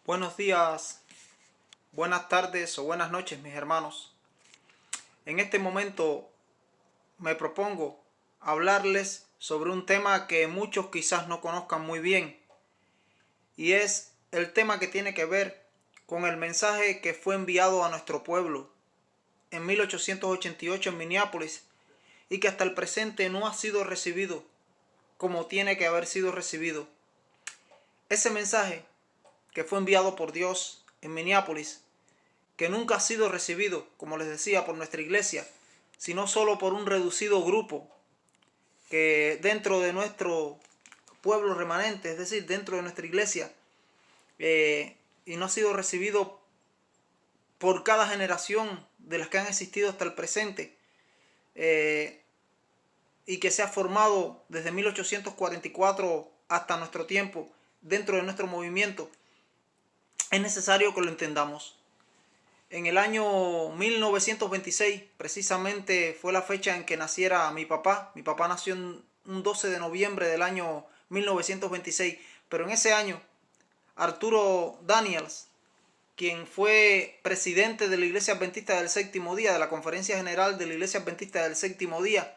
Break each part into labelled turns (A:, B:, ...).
A: Buenos días, buenas tardes o buenas noches, mis hermanos. En este momento me propongo hablarles sobre un tema que muchos quizás no conozcan muy bien, y es el tema que tiene que ver con el mensaje que fue enviado a nuestro pueblo en 1888 en Minneapolis y que hasta el presente no ha sido recibido como tiene que haber sido recibido. Ese mensaje que fue enviado por Dios en Minneapolis, que nunca ha sido recibido, como les decía, por nuestra iglesia, sino solo por un reducido grupo que dentro de nuestro pueblo remanente, es decir, dentro de nuestra iglesia, y no ha sido recibido por cada generación de las que han existido hasta el presente, y que se ha formado desde 1844 hasta nuestro tiempo dentro de nuestro movimiento. Es necesario que lo entendamos. En el año 1926, precisamente fue la fecha en que naciera mi papá. Mi papá nació un 12 de noviembre del año 1926. Pero en ese año, Arturo Daniels, quien fue presidente de la Iglesia Adventista del Séptimo Día, de la Conferencia General de la Iglesia Adventista del Séptimo Día,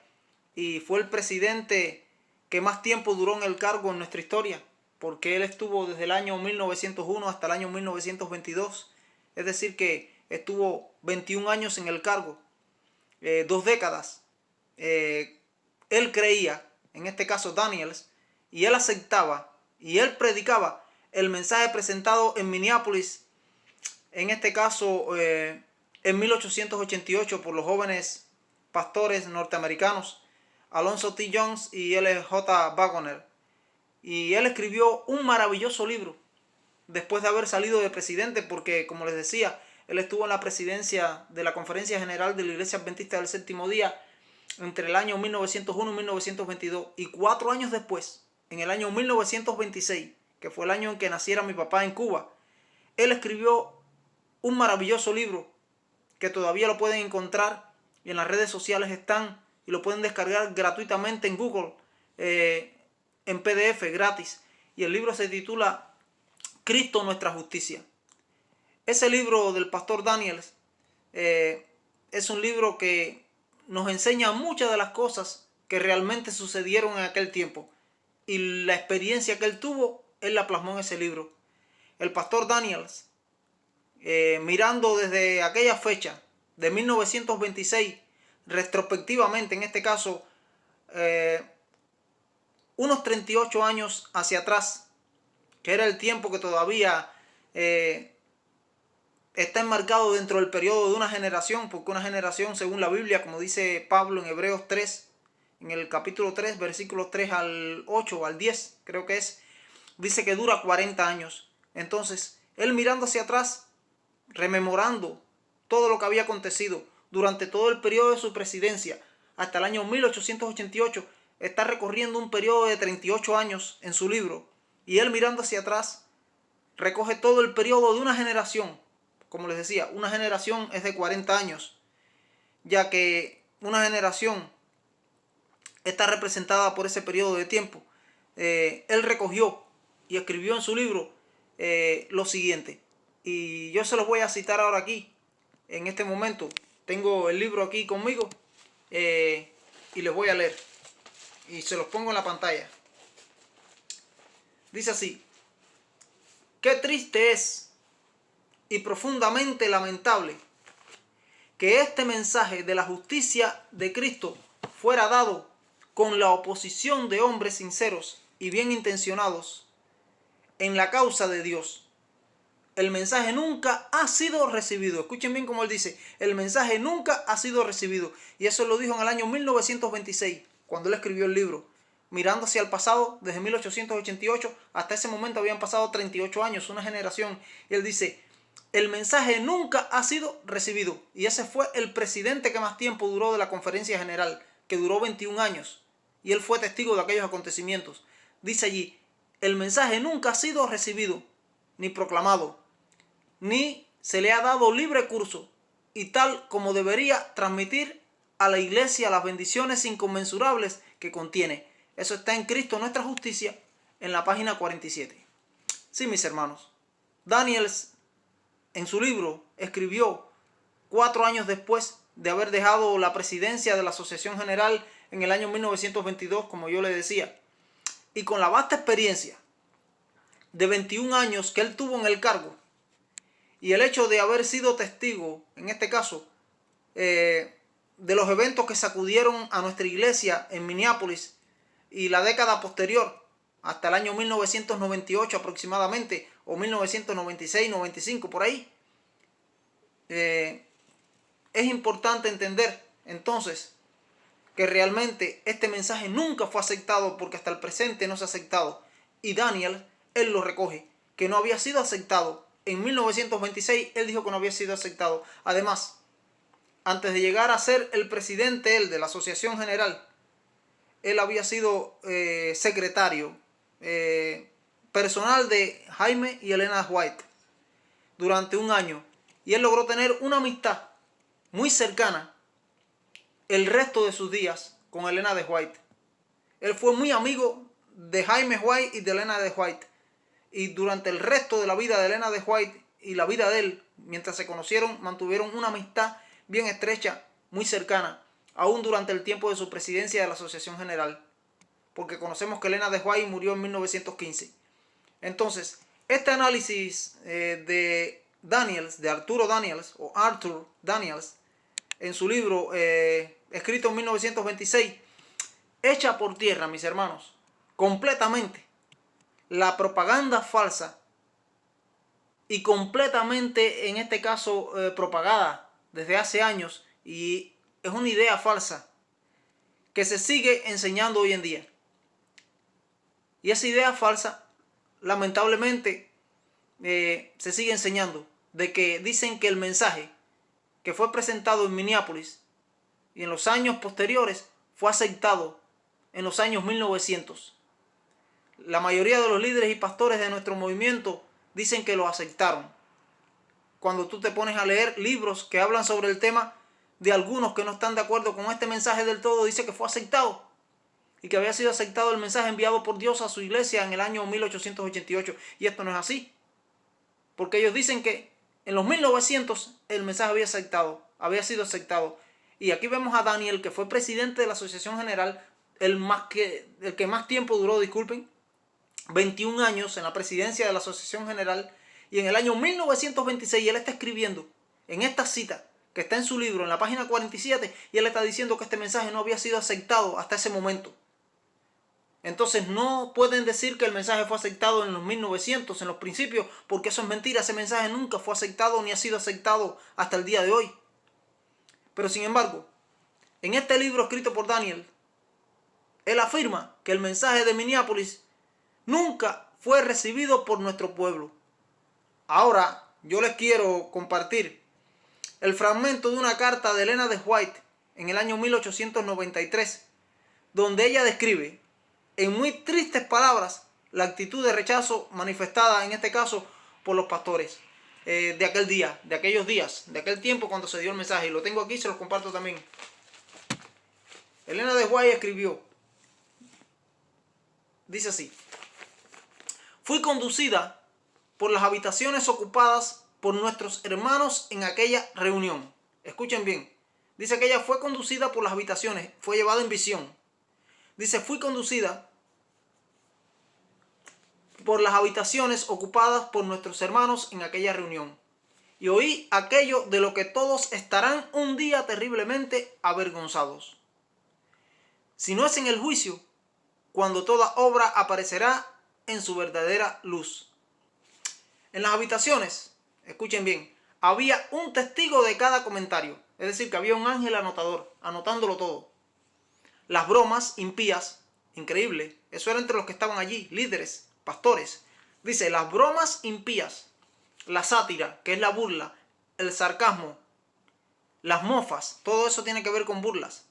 A: y fue el presidente que más tiempo duró en el cargo en nuestra historia, porque él estuvo desde el año 1901 hasta el año 1922. Es decir, que estuvo 21 años en el cargo, 2 décadas. Él creía, en este caso Daniels, y él aceptaba y él predicaba el mensaje presentado en Minneapolis, en este caso en 1888 por los jóvenes pastores norteamericanos Alonzo T. Jones y L. J. Waggoner. Y él escribió un maravilloso libro después de haber salido de presidente, porque, como les decía, él estuvo en la presidencia de la Conferencia General de la Iglesia Adventista del Séptimo Día entre el año 1901 y 1922. Y 4 años después, en el año 1926, que fue el año en que naciera mi papá en Cuba, él escribió un maravilloso libro que todavía lo pueden encontrar y en las redes sociales están, y lo pueden descargar gratuitamente en Google, en PDF gratis. Y el libro se titula Cristo nuestra justicia. Ese libro del pastor Daniels es un libro que nos enseña muchas de las cosas que realmente sucedieron en aquel tiempo, y la experiencia que él tuvo, él la plasmó en ese libro. El pastor Daniels, mirando desde aquella fecha de 1926, retrospectivamente, en este caso, unos 38 años hacia atrás, que era el tiempo que todavía está enmarcado dentro del periodo de una generación, porque una generación, según la Biblia, como dice Pablo en Hebreos 3, en el capítulo 3, versículos 3 al 8 o al 10, creo que es, dice que dura 40 años. Entonces, él mirando hacia atrás, rememorando todo lo que había acontecido durante todo el periodo de su presidencia hasta el año 1888, está recorriendo un periodo de 38 años en su libro, y él mirando hacia atrás recoge todo el periodo de una generación. Como les decía, una generación es de 40 años, ya que una generación está representada por ese periodo de tiempo. Él recogió y escribió en su libro lo siguiente, y yo se los voy a citar ahora aquí, en este momento. Tengo el libro aquí conmigo, y les voy a leer, y se los pongo en la pantalla. Dice así: qué triste es y profundamente lamentable que este mensaje de la justicia de Cristo fuera dado con la oposición de hombres sinceros y bien intencionados en la causa de Dios. El mensaje nunca ha sido recibido. Escuchen bien como él dice, el mensaje nunca ha sido recibido. Y eso lo dijo en el año 1926, cuando él escribió el libro. Mirando hacia el pasado, desde 1888 hasta ese momento habían pasado 38 años, una generación. Y él dice, el mensaje nunca ha sido recibido. Y ese fue el presidente que más tiempo duró de la Conferencia General, que duró 21 años. Y él fue testigo de aquellos acontecimientos. Dice allí, el mensaje nunca ha sido recibido, ni proclamado, ni se le ha dado libre curso, y tal como debería transmitir a la iglesia las bendiciones inconmensurables que contiene. Eso está en Cristo nuestra justicia, en la página 47. Sí, mis hermanos, Daniels, en su libro, escribió 4 años después de haber dejado la presidencia de la Asociación General en el año 1922, como yo le decía. Y con la vasta experiencia de 21 años que él tuvo en el cargo, y el hecho de haber sido testigo, en este caso, de los eventos que sacudieron a nuestra iglesia en Minneapolis y la década posterior, hasta el año 1998 aproximadamente, o 1996-95, por ahí, es importante entender entonces que realmente este mensaje nunca fue aceptado, porque hasta el presente no se ha aceptado. Y Daniel, él lo recoge, que no había sido aceptado. En 1926 él dijo que no había sido aceptado. Además, antes de llegar a ser el presidente él de la Asociación General, él había sido secretario personal de Jaime y Elena White durante un año. Y él logró tener una amistad muy cercana el resto de sus días con Elena de White. Él fue muy amigo de Jaime White y de Elena de White. Y durante el resto de la vida de Elena de White y la vida de él, mientras se conocieron, mantuvieron una amistad bien estrecha, muy cercana, aún durante el tiempo de su presidencia de la Asociación General. Porque conocemos que Elena de White murió en 1915. Entonces, este análisis de Daniels, de Arturo Daniels, o Arthur Daniels, en su libro escrito en 1926, echa por tierra, mis hermanos, completamente la propaganda falsa y completamente, en este caso, propagada desde hace años, y es una idea falsa que se sigue enseñando hoy en día. Y esa idea falsa, lamentablemente, se sigue enseñando, de que dicen que el mensaje que fue presentado en Minneapolis y en los años posteriores fue aceptado en los años 1900. La mayoría de los líderes y pastores de nuestro movimiento dicen que lo aceptaron. Cuando tú te pones a leer libros que hablan sobre el tema, de algunos que no están de acuerdo con este mensaje del todo, dice que fue aceptado y que había sido aceptado el mensaje enviado por Dios a su iglesia en el año 1888. Y esto no es así, porque ellos dicen que en los 1900 el mensaje había sido aceptado. Y aquí vemos a Daniel, que fue presidente de la Asociación General, el que más tiempo duró, disculpen, 21 años en la presidencia de la Asociación General. Y en el año 1926 él está escribiendo en esta cita que está en su libro, en la página 47, y él está diciendo que este mensaje no había sido aceptado hasta ese momento. Entonces no pueden decir que el mensaje fue aceptado en los 1900, en los principios, porque eso es mentira. Ese mensaje nunca fue aceptado ni ha sido aceptado hasta el día de hoy. Pero sin embargo, en este libro escrito por Daniel, él afirma que el mensaje de Minneapolis nunca fue recibido por nuestro pueblo. Ahora yo les quiero compartir el fragmento de una carta de Elena de White en el año 1893, donde ella describe en muy tristes palabras la actitud de rechazo manifestada en este caso por los pastores de aquel día, de aquellos días, de aquel tiempo cuando se dio el mensaje. Y lo tengo aquí, se los comparto también. Elena de White escribió, dice así: fui conducida por las habitaciones ocupadas por nuestros hermanos en aquella reunión. Escuchen bien. Dice que ella fue conducida por las habitaciones, fue llevada en visión. Dice, fui conducida por las habitaciones ocupadas por nuestros hermanos en aquella reunión. Y oí aquello de lo que todos estarán un día terriblemente avergonzados. Si no es en el juicio, cuando toda obra aparecerá en su verdadera luz. En las habitaciones, escuchen bien, había un testigo de cada comentario. Es decir, que había un ángel anotador, anotándolo todo. Las bromas impías, increíble, eso era entre los que estaban allí, líderes, pastores. Dice, las bromas impías, la sátira, que es la burla, el sarcasmo, las mofas, todo eso tiene que ver con burlas.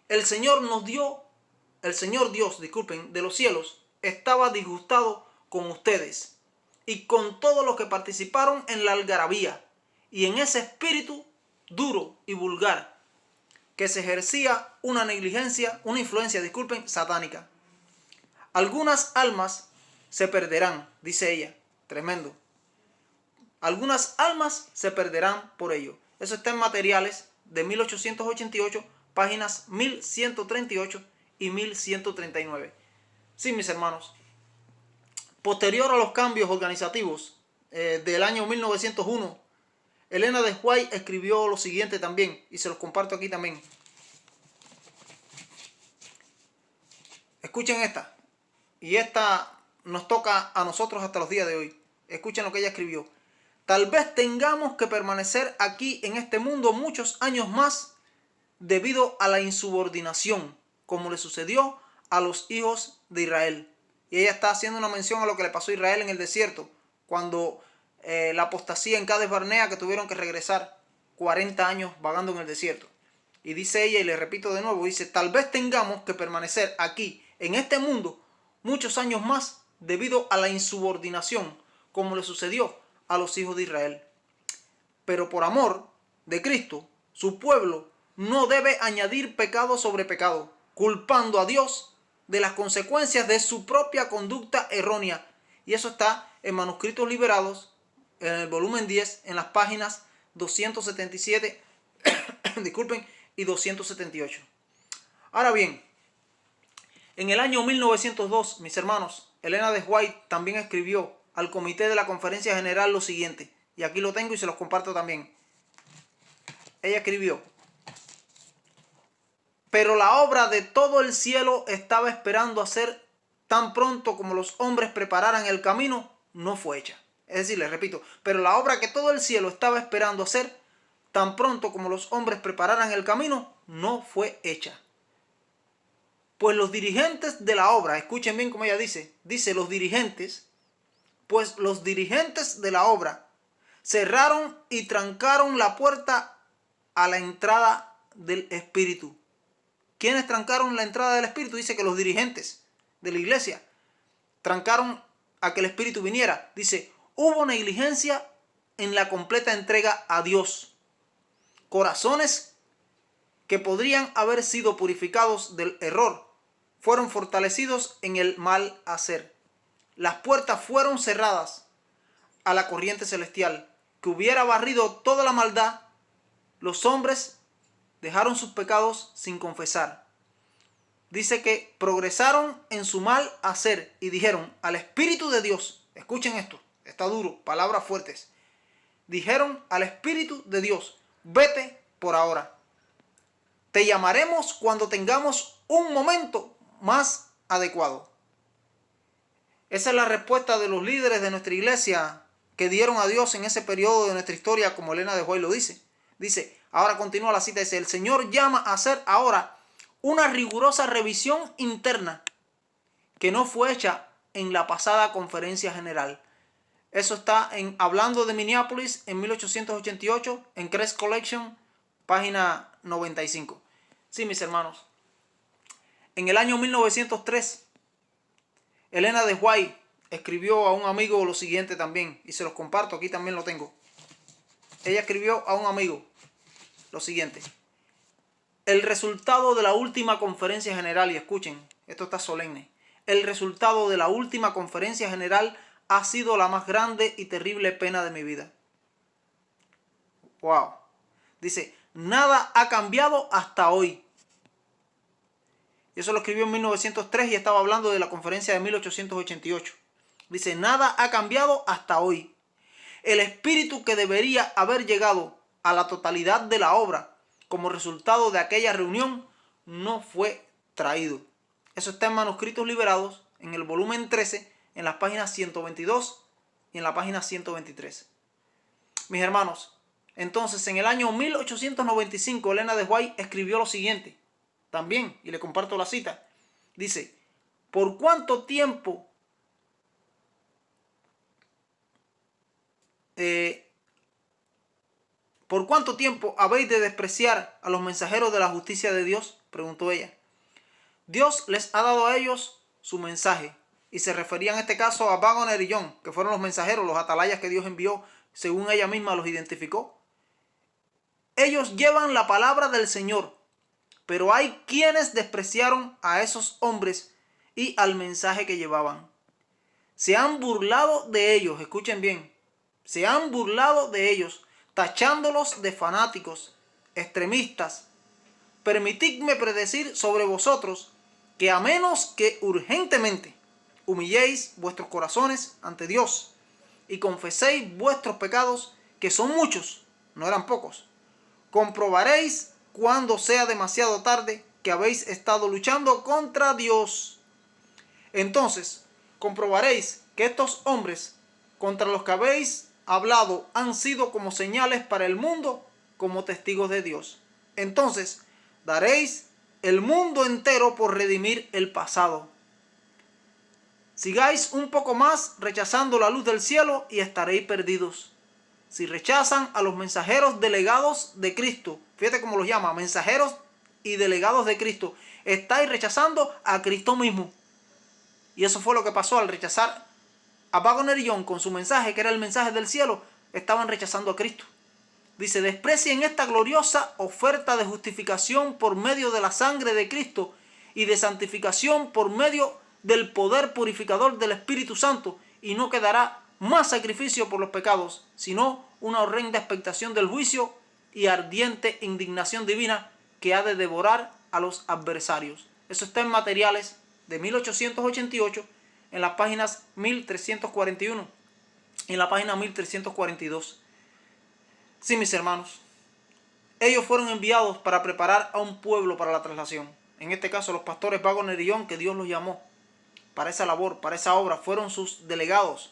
A: El Señor Dios, disculpen, de los cielos, estaba disgustado con ustedes y con todos los que participaron en la algarabía y en ese espíritu duro y vulgar que se ejercía una influencia, satánica. Algunas almas se perderán, dice ella, tremendo. Algunas almas se perderán por ello. Eso está en Materiales de 1888, páginas 1138 y 1139. Sí, mis hermanos. Posterior a los cambios organizativos del año 1901, Elena de White escribió lo siguiente también, y se los comparto aquí también. Escuchen esta, y esta nos toca a nosotros hasta los días de hoy. Escuchen lo que ella escribió. Tal vez tengamos que permanecer aquí en este mundo muchos años más debido a la insubordinación, como le sucedió a los hijos de Israel. Y ella está haciendo una mención a lo que le pasó a Israel en el desierto, cuando la apostasía en Cades Barnea, que tuvieron que regresar 40 años vagando en el desierto. Y dice ella, y le repito de nuevo, dice, tal vez tengamos que permanecer aquí en este mundo muchos años más debido a la insubordinación, como le sucedió a los hijos de Israel. Pero por amor de Cristo, su pueblo no debe añadir pecado sobre pecado, culpando a Dios de las consecuencias de su propia conducta errónea. Y eso está en Manuscritos Liberados, en el volumen 10, en las páginas 277 disculpen, y 278. Ahora bien, en el año 1902, mis hermanos, Elena de White también escribió al Comité de la Conferencia General lo siguiente, y aquí lo tengo y se los comparto también. Ella escribió: pero la obra de todo el cielo estaba esperando hacer tan pronto como los hombres prepararan el camino, no fue hecha. Es decir, les repito, pero la obra que todo el cielo estaba esperando hacer tan pronto como los hombres prepararan el camino, no fue hecha. Pues los dirigentes de la obra, escuchen bien como ella dice los dirigentes, pues los dirigentes de la obra cerraron y trancaron la puerta a la entrada del Espíritu. ¿Quiénes trancaron la entrada del Espíritu? Dice que los dirigentes de la iglesia trancaron a que el Espíritu viniera. Dice, hubo negligencia en la completa entrega a Dios. Corazones que podrían haber sido purificados del error fueron fortalecidos en el mal hacer. Las puertas fueron cerradas a la corriente celestial que hubiera barrido toda la maldad. Los hombres dejaron sus pecados sin confesar. Dice que progresaron en su mal hacer y dijeron al Espíritu de Dios, escuchen esto, está duro, palabras fuertes. Dijeron al Espíritu de Dios, vete por ahora. Te llamaremos cuando tengamos un momento más adecuado. Esa es la respuesta de los líderes de nuestra iglesia que dieron a Dios en ese periodo de nuestra historia, como Elena de White lo dice. Dice, ahora continúa la cita, dice, el Señor llama a hacer ahora una rigurosa revisión interna que no fue hecha en la pasada conferencia general. Eso está en Hablando de Minneapolis en 1888, en Crest Collection, página 95. Sí, mis hermanos. En el año 1903, Elena de White escribió a un amigo lo siguiente también, y se los comparto, aquí también lo tengo. Ella escribió a un amigo lo siguiente: el resultado de la última conferencia general, y escuchen, esto está solemne, el resultado de la última conferencia general ha sido la más grande y terrible pena de mi vida. Wow. Dice, nada ha cambiado hasta hoy. Y eso lo escribió en 1903 y estaba hablando de la conferencia de 1888. Dice, nada ha cambiado hasta hoy. El espíritu que debería haber llegado a la totalidad de la obra como resultado de aquella reunión no fue traído. Eso está en Manuscritos Liberados, en el volumen 13, en las páginas 122 y en la página 123. Mis hermanos, entonces en el año 1895 Elena de White escribió lo siguiente también, y le comparto la cita. Dice, ¿por cuánto tiempo habéis de despreciar a los mensajeros de la justicia de Dios? Preguntó ella. Dios les ha dado a ellos su mensaje, y se refería en este caso a Waggoner y John, que fueron los mensajeros, los atalayas que Dios envió, según ella misma los identificó. Ellos llevan la palabra del Señor, pero hay quienes despreciaron a esos hombres y al mensaje que llevaban. Se han burlado de ellos, escuchen bien, Se han burlado de ellos, tachándolos de fanáticos, extremistas. Permitidme predecir sobre vosotros que a menos que urgentemente humilléis vuestros corazones ante Dios y confeséis vuestros pecados, que son muchos, no eran pocos, comprobaréis cuando sea demasiado tarde que habéis estado luchando contra Dios. Entonces comprobaréis que estos hombres contra los que habéis hablado han sido como señales para el mundo, como testigos de Dios. Entonces daréis el mundo entero por redimir el pasado. Sigáis un poco más rechazando la luz del cielo y estaréis perdidos. Si rechazan a los mensajeros delegados de Cristo, fíjate cómo los llama, mensajeros y delegados de Cristo, estáis rechazando a Cristo mismo. Y eso fue lo que pasó al rechazar a Waggoner y Young con su mensaje, que era el mensaje del cielo. Estaban rechazando a Cristo. Dice, desprecien esta gloriosa oferta de justificación por medio de la sangre de Cristo y de santificación por medio del poder purificador del Espíritu Santo, y no quedará más sacrificio por los pecados, sino una horrenda expectación del juicio y ardiente indignación divina que ha de devorar a los adversarios. Eso está en Materiales de 1888, en las páginas 1341 y en la página 1342. Sí, mis hermanos, ellos fueron enviados para preparar a un pueblo para la traslación. En este caso, los pastores Waggoner y Young, que Dios los llamó para esa labor, para esa obra, fueron sus delegados,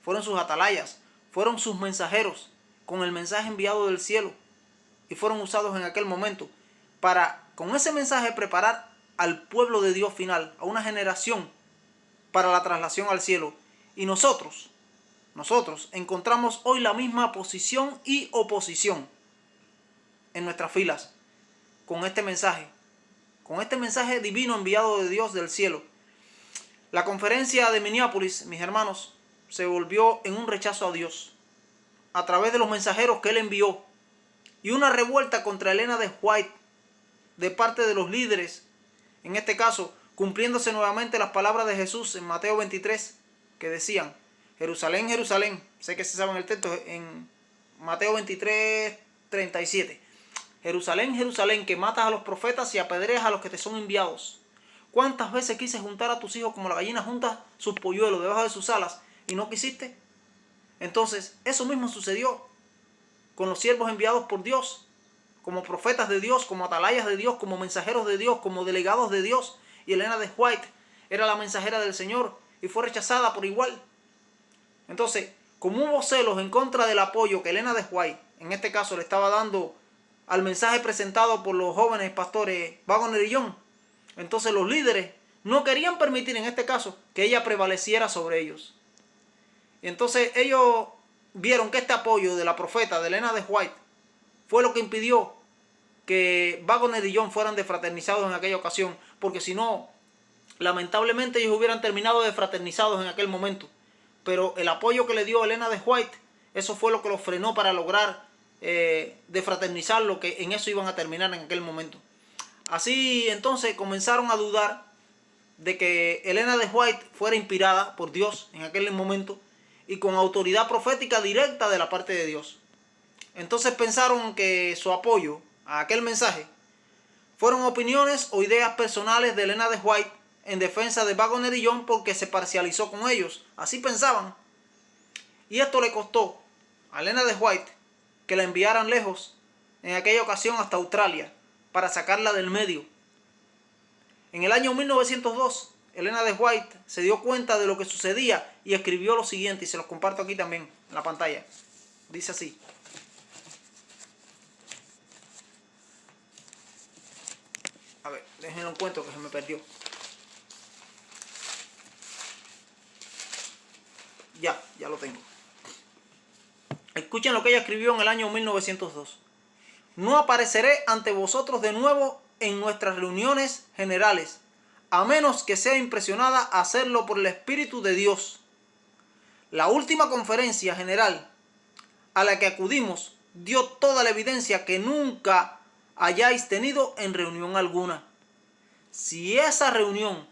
A: fueron sus atalayas, fueron sus mensajeros con el mensaje enviado del cielo, y fueron usados en aquel momento para, con ese mensaje, preparar al pueblo de Dios final, a una generación para la traslación al cielo. Y nosotros encontramos hoy la misma posición y oposición en nuestras filas con este mensaje divino enviado de Dios del cielo. La conferencia de Minneapolis, mis hermanos, se volvió en un rechazo a Dios a través de los mensajeros que él envió, y una revuelta contra Elena de White de parte de los líderes, en este caso cumpliéndose nuevamente las palabras de Jesús en Mateo 23, que decían, Jerusalén, Jerusalén, sé que se saben el texto en Mateo 23, 37, Jerusalén, Jerusalén, que matas a los profetas y apedreas a los que te son enviados. ¿Cuántas veces quise juntar a tus hijos como la gallina junta sus polluelos debajo de sus alas y no quisiste? Entonces, eso mismo sucedió con los siervos enviados por Dios, como profetas de Dios, como atalayas de Dios, como mensajeros de Dios, como delegados de Dios. Y Elena de White era la mensajera del Señor y fue rechazada por igual. Entonces, como hubo celos en contra del apoyo que Elena de White, en este caso, le estaba dando al mensaje presentado por los jóvenes pastores Waggoner y Young, entonces los líderes no querían permitir, en este caso, que ella prevaleciera sobre ellos. Y entonces ellos vieron que este apoyo de la profeta de Elena de White fue lo que impidió que Waggoner y Young fueran defraternizados en aquella ocasión, porque si no, lamentablemente ellos hubieran terminado defraternizados en aquel momento. Pero el apoyo que le dio Elena de White, eso fue lo que los frenó para lograr defraternizar, lo que en eso iban a terminar en aquel momento. Así entonces comenzaron a dudar de que Elena de White fuera inspirada por Dios en aquel momento y con autoridad profética directa de la parte de Dios. Entonces pensaron que su apoyo a aquel mensaje fueron opiniones o ideas personales de Elena de White en defensa de Waggoner y Young, porque se parcializó con ellos. Así pensaban. Y esto le costó a Elena de White que la enviaran lejos, en aquella ocasión hasta Australia, para sacarla del medio. En el año 1902, Elena de White se dio cuenta de lo que sucedía y escribió lo siguiente, y se los comparto aquí también en la pantalla. Dice así: a ver, déjenme un encuentro que se me perdió. Ya lo tengo. Escuchen lo que ella escribió en el año 1902. No apareceré ante vosotros de nuevo en nuestras reuniones generales, a menos que sea impresionada a hacerlo por el Espíritu de Dios. La última conferencia general a la que acudimos dio toda la evidencia que nunca hayáis tenido en reunión alguna. Si esa reunión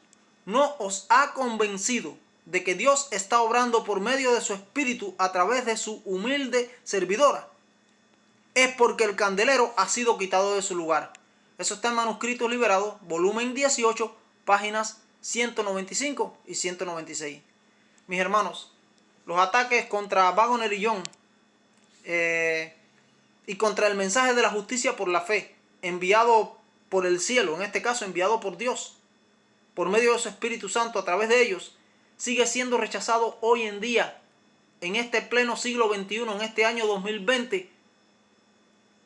A: no os ha convencido de que Dios está obrando por medio de su Espíritu a través de su humilde servidora, es porque el candelero ha sido quitado de su lugar. Eso está en Manuscritos Liberados, volumen 18, páginas 195 y 196. Mis hermanos, los ataques contra Waggoner y Young y contra el mensaje de la justicia por la fe, enviado por el cielo, en este caso enviado por Dios, por medio de su Espíritu Santo a través de ellos, sigue siendo rechazado hoy en día, en este pleno siglo XXI, en este año 2020,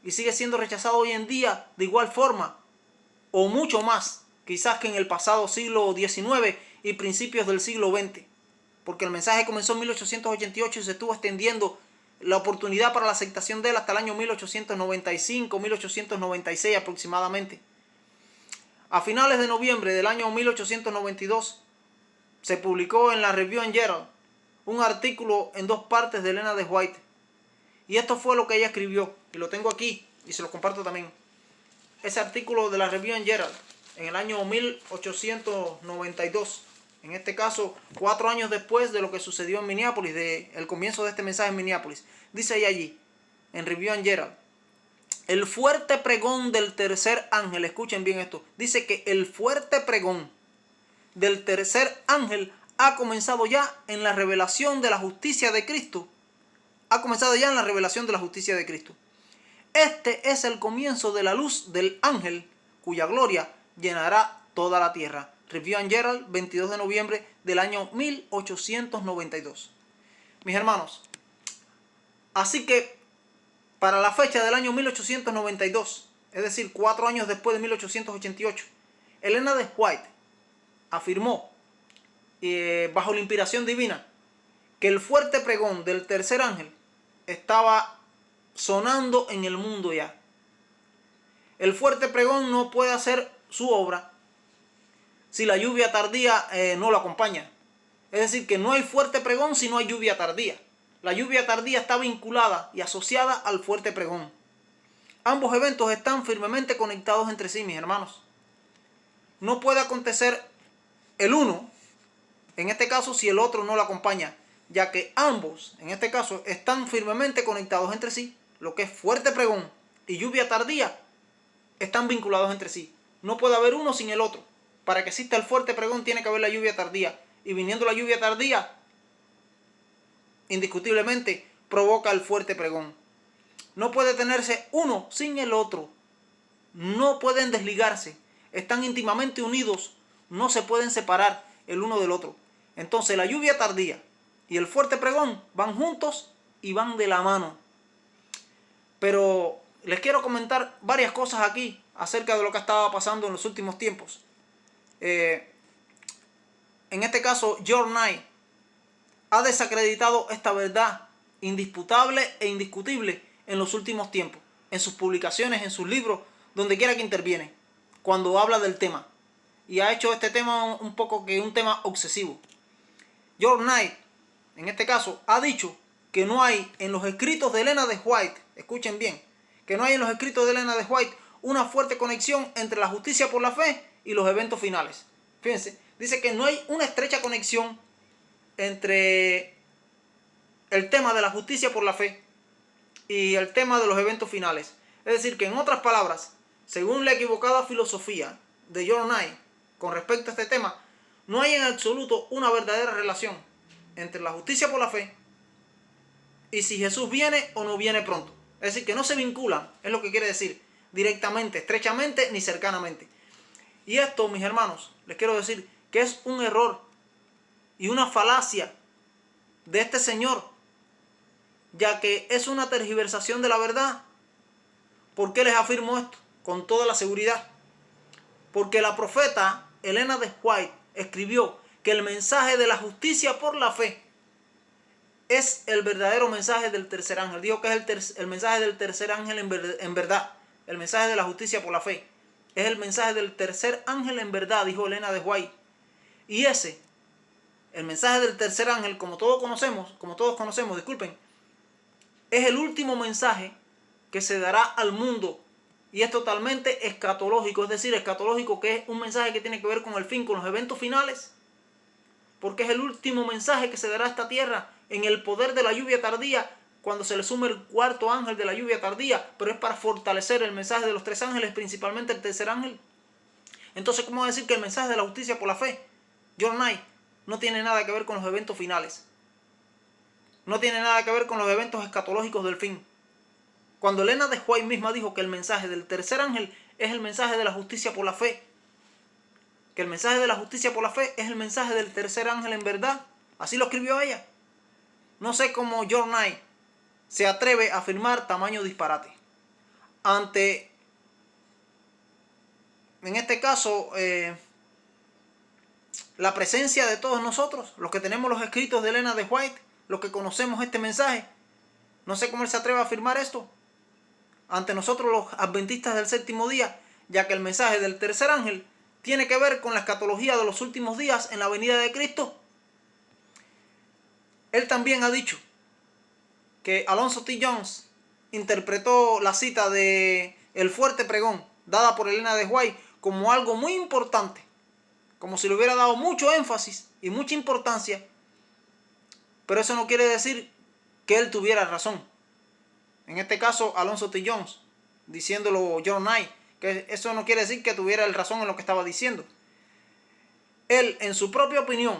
A: y sigue siendo rechazado hoy en día de igual forma, o mucho más, quizás que en el pasado siglo XIX y principios del siglo XX, porque el mensaje comenzó en 1888 y se estuvo extendiendo la oportunidad para la aceptación de él hasta el año 1895, 1896 aproximadamente. A finales de noviembre del año 1892 se publicó en la Review and Herald un artículo en 2 partes de Elena de White. Y esto fue lo que ella escribió, y lo tengo aquí, y se lo comparto también. Ese artículo de la Review and Herald, en el año 1892, en este caso 4 años después de lo que sucedió en Minneapolis, del comienzo de este mensaje en Minneapolis, dice ella allí, en Review and Herald, el fuerte pregón del tercer ángel, escuchen bien esto, dice que el fuerte pregón del tercer ángel ha comenzado ya en la revelación de la justicia de Cristo. Ha comenzado ya en la revelación de la justicia de Cristo. Este es el comienzo de la luz del ángel, cuya gloria llenará toda la tierra. Review and Herald, 22 de noviembre del año 1892. Mis hermanos, así que para la fecha del año 1892, es decir, 4 años después de 1888, Elena de White afirmó, bajo la inspiración divina, que el fuerte pregón del tercer ángel estaba sonando en el mundo ya. El fuerte pregón no puede hacer su obra si la lluvia tardía no lo acompaña. Es decir, que no hay fuerte pregón si no hay lluvia tardía. La lluvia tardía está vinculada y asociada al fuerte pregón. Ambos eventos están firmemente conectados entre sí, mis hermanos. No puede acontecer el uno, en este caso, si el otro no lo acompaña, ya que ambos, en este caso, están firmemente conectados entre sí. Lo que es fuerte pregón y lluvia tardía están vinculados entre sí. No puede haber uno sin el otro. Para que exista el fuerte pregón tiene que haber la lluvia tardía. Y viniendo la lluvia tardía, indiscutiblemente provoca el fuerte pregón. No puede tenerse uno sin el otro. No pueden desligarse. Están íntimamente unidos. No se pueden separar el uno del otro. Entonces la lluvia tardía y el fuerte pregón van juntos y van de la mano. Pero les quiero comentar varias cosas aquí acerca de lo que estaba pasando en los últimos tiempos. En este caso, George Knight ha desacreditado esta verdad indisputable e indiscutible en los últimos tiempos, en sus publicaciones, en sus libros, donde quiera que interviene, cuando habla del tema. Y ha hecho este tema un poco que un tema obsesivo. George Knight, en este caso, ha dicho que no hay en los escritos de Elena de White, escuchen bien, que no hay en los escritos de Elena de White una fuerte conexión entre la justicia por la fe y los eventos finales. Fíjense, dice que no hay una estrecha conexión entre el tema de la justicia por la fe y el tema de los eventos finales. Es decir, que en otras palabras, según la equivocada filosofía de George Knight con respecto a este tema, no hay en absoluto una verdadera relación entre la justicia por la fe y si Jesús viene o no viene pronto. Es decir, que no se vinculan, es lo que quiere decir, directamente, estrechamente, ni cercanamente. Y esto, mis hermanos, les quiero decir que es un error y una falacia de este señor, ya que es una tergiversación de la verdad. ¿Por qué les afirmo esto? Con toda la seguridad. Porque la profeta Elena de White escribió que el mensaje de la justicia por la fe es el verdadero mensaje del tercer ángel. Dijo que es el mensaje del tercer ángel en verdad. El mensaje de la justicia por la fe es el mensaje del tercer ángel en verdad, dijo Elena de White. Y ese, el mensaje del tercer ángel, como todos conocemos, disculpen, es el último mensaje que se dará al mundo. Y es totalmente escatológico, es decir, escatológico, que es un mensaje que tiene que ver con el fin, con los eventos finales. porque es el último mensaje que se dará a esta tierra en el poder de la lluvia tardía, cuando se le sume el cuarto ángel de la lluvia tardía, pero es para fortalecer el mensaje de los tres ángeles, principalmente el tercer ángel. Entonces, ¿cómo decir que el mensaje de la justicia por la fe, John Knight, no tiene nada que ver con los eventos finales? No tiene nada que ver con los eventos escatológicos del fin. Cuando Elena de White misma dijo que el mensaje del tercer ángel es el mensaje de la justicia por la fe, que el mensaje de la justicia por la fe es el mensaje del tercer ángel en verdad, así lo escribió ella. No sé cómo John Knight se atreve a afirmar tamaño disparate. Ante, en este caso, la presencia de todos nosotros, los que tenemos los escritos de Elena de White, los que conocemos este mensaje, no sé cómo él se atreve a afirmar esto ante nosotros los adventistas del séptimo día, ya que el mensaje del tercer ángel tiene que ver con la escatología de los últimos días en la venida de Cristo. Él también ha dicho que Alonzo T. Jones interpretó la cita de El fuerte pregón dada por Elena de White como algo muy importante, como si le hubiera dado mucho énfasis y mucha importancia, pero eso no quiere decir que él tuviera razón. En este caso, Alonzo T. Jones, diciéndolo John Knight, que eso no quiere decir que tuviera el razón en lo que estaba diciendo. Él, en su propia opinión,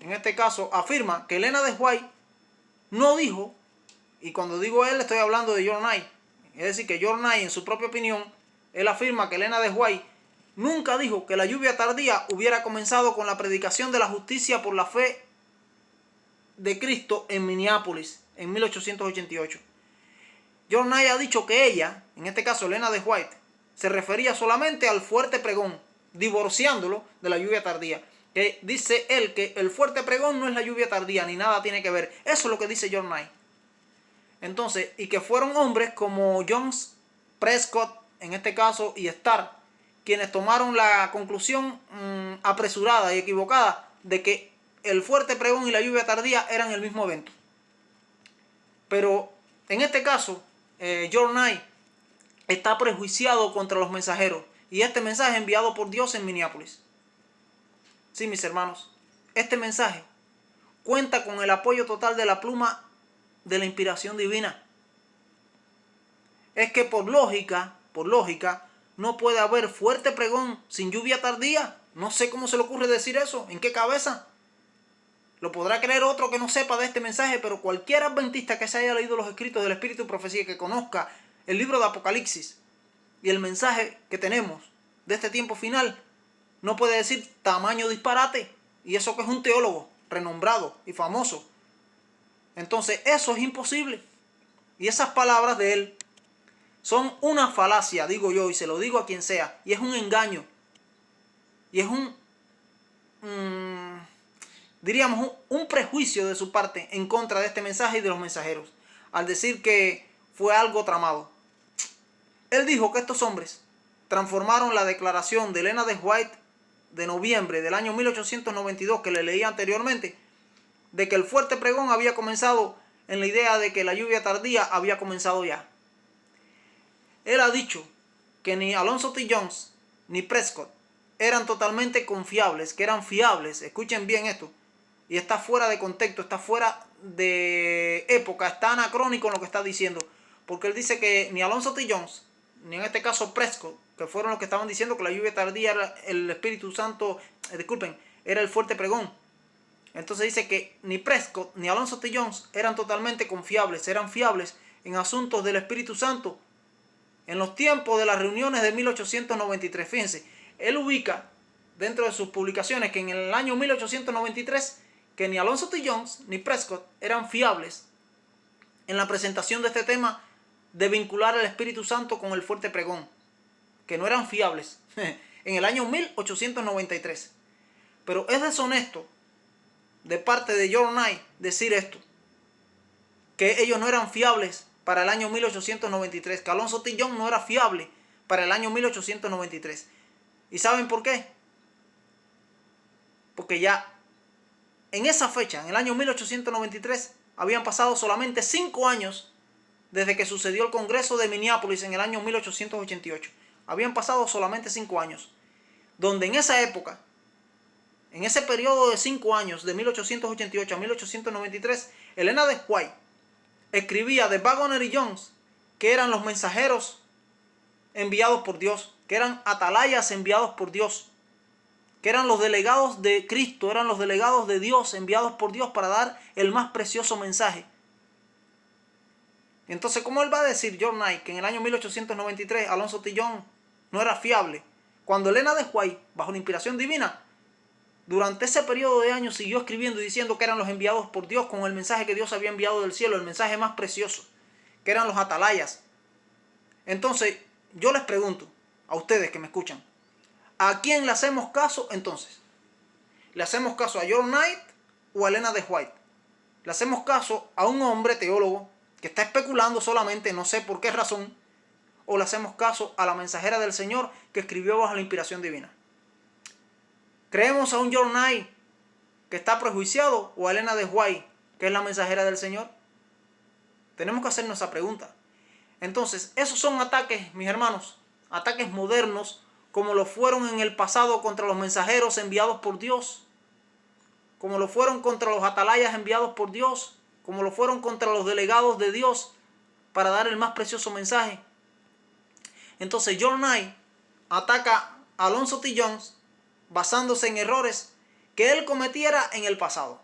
A: en este caso, afirma que Elena de White no dijo, y cuando digo él estoy hablando de John Knight, es decir, que John Knight, en su propia opinión, él afirma que Elena de White nunca dijo que la lluvia tardía hubiera comenzado con la predicación de la justicia por la fe de Cristo en Minneapolis en 1888. John Knight ha dicho que ella, en este caso Elena de White, se refería solamente al fuerte pregón, divorciándolo de la lluvia tardía. Que dice él que el fuerte pregón no es la lluvia tardía, ni nada tiene que ver. Eso es lo que dice John Knight. Entonces, y que fueron hombres como John Prescott, en este caso, y Starr, quienes tomaron la conclusión apresurada y equivocada de que el fuerte pregón y la lluvia tardía eran el mismo evento. Pero en este caso, John Knight está prejuiciado contra los mensajeros, y este mensaje enviado por Dios en Minneapolis. Sí, mis hermanos, este mensaje cuenta con el apoyo total de la pluma de la inspiración divina. Es que por lógica, no puede haber fuerte pregón sin lluvia tardía. No sé cómo se le ocurre decir eso, en qué cabeza. Lo podrá creer otro que no sepa de este mensaje, pero cualquier adventista que se haya leído los escritos del Espíritu y Profecía, que conozca el libro de Apocalipsis y el mensaje que tenemos de este tiempo final, no puede decir tamaño disparate. Y eso que es un teólogo renombrado y famoso. Entonces eso es imposible. Y esas palabras de él son una falacia, digo yo, y se lo digo a quien sea. Y es un engaño. Y es diríamos, un prejuicio de su parte en contra de este mensaje y de los mensajeros, al decir que fue algo tramado. Él dijo que estos hombres transformaron la declaración de Elena de White de noviembre del año 1892, que le leí anteriormente, de que el fuerte pregón había comenzado, en la idea de que la lluvia tardía había comenzado ya. Él ha dicho que ni Alonzo T. Jones ni Prescott eran totalmente confiables, que eran fiables. Escuchen bien esto. Y está fuera de contexto, está fuera de época, está anacrónico en lo que está diciendo. Porque él dice que ni Alonzo T. Jones, ni en este caso Prescott, que fueron los que estaban diciendo que la lluvia tardía era el Espíritu Santo, era el fuerte pregón. Entonces dice que ni Prescott ni Alonzo T. Jones eran totalmente confiables, eran fiables en asuntos del Espíritu Santo en los tiempos de las reuniones de 1893. Fíjense, él ubica dentro de sus publicaciones que en el año 1893 que ni Alonzo T. Jones ni Prescott eran fiables en la presentación de este tema de vincular al Espíritu Santo con el fuerte pregón, que no eran fiables en el año 1893. Pero es deshonesto de parte de John Knight decir esto, que ellos no eran fiables para el año 1893, que Alonzo T. Jones no era fiable para el año 1893. ¿Y saben por qué? Porque ya en esa fecha, en el año 1893, habían pasado solamente 5 años desde que sucedió el Congreso de Minneapolis en el año 1888. Habían pasado solamente 5 años, donde en esa época en ese periodo de 5 años, de 1888 a 1893, Elena de White escribía de Waggoner y Jones, que eran los mensajeros enviados por Dios, que eran atalayas enviados por Dios, que eran los delegados de Cristo, eran los delegados de Dios enviados por Dios para dar el más precioso mensaje. Entonces, ¿cómo él va a decir, John Knight, que en el año 1893 Alonzo T. Jones no era fiable? Cuando Elena de White, bajo la inspiración divina, durante ese periodo de años siguió escribiendo y diciendo que eran los enviados por Dios con el mensaje que Dios había enviado del cielo, el mensaje más precioso, que eran los atalayas. Entonces, yo les pregunto a ustedes que me escuchan, ¿a quién le hacemos caso entonces? ¿Le hacemos caso a John Knight o a Elena de White? ¿Le hacemos caso a un hombre teólogo que está especulando solamente, no sé por qué razón, o le hacemos caso a la mensajera del Señor que escribió bajo la inspiración divina? ¿Creemos a un John Knight que está prejuiciado o a Elena de White que es la mensajera del Señor? Tenemos que hacernos esa pregunta. Entonces, esos son ataques, mis hermanos, ataques modernos, como lo fueron en el pasado contra los mensajeros enviados por Dios, como lo fueron contra los atalayas enviados por Dios, como lo fueron contra los delegados de Dios para dar el más precioso mensaje. Entonces, John Knight ataca a Alonzo T. Jones basándose en errores que él cometiera en el pasado.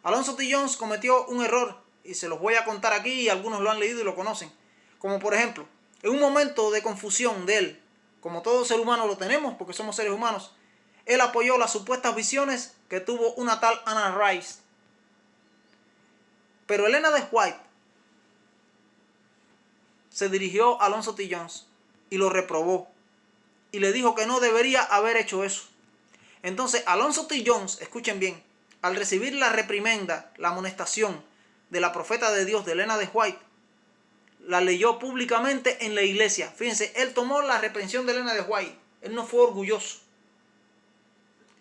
A: Alonzo T. Jones cometió un error y se los voy a contar aquí y algunos lo han leído y lo conocen. Como por ejemplo, en un momento de confusión de él, como todo ser humano lo tenemos porque somos seres humanos, él apoyó las supuestas visiones que tuvo una tal Anna Rice. Pero Elena de White se dirigió a Alonzo T. Jones y lo reprobó y le dijo que no debería haber hecho eso. Entonces Alonzo T. Jones, escuchen bien, al recibir la reprimenda, la amonestación de la profeta de Dios de Elena de White, la leyó públicamente en la iglesia. Fíjense, él tomó la reprensión de Elena de White, él no fue orgulloso.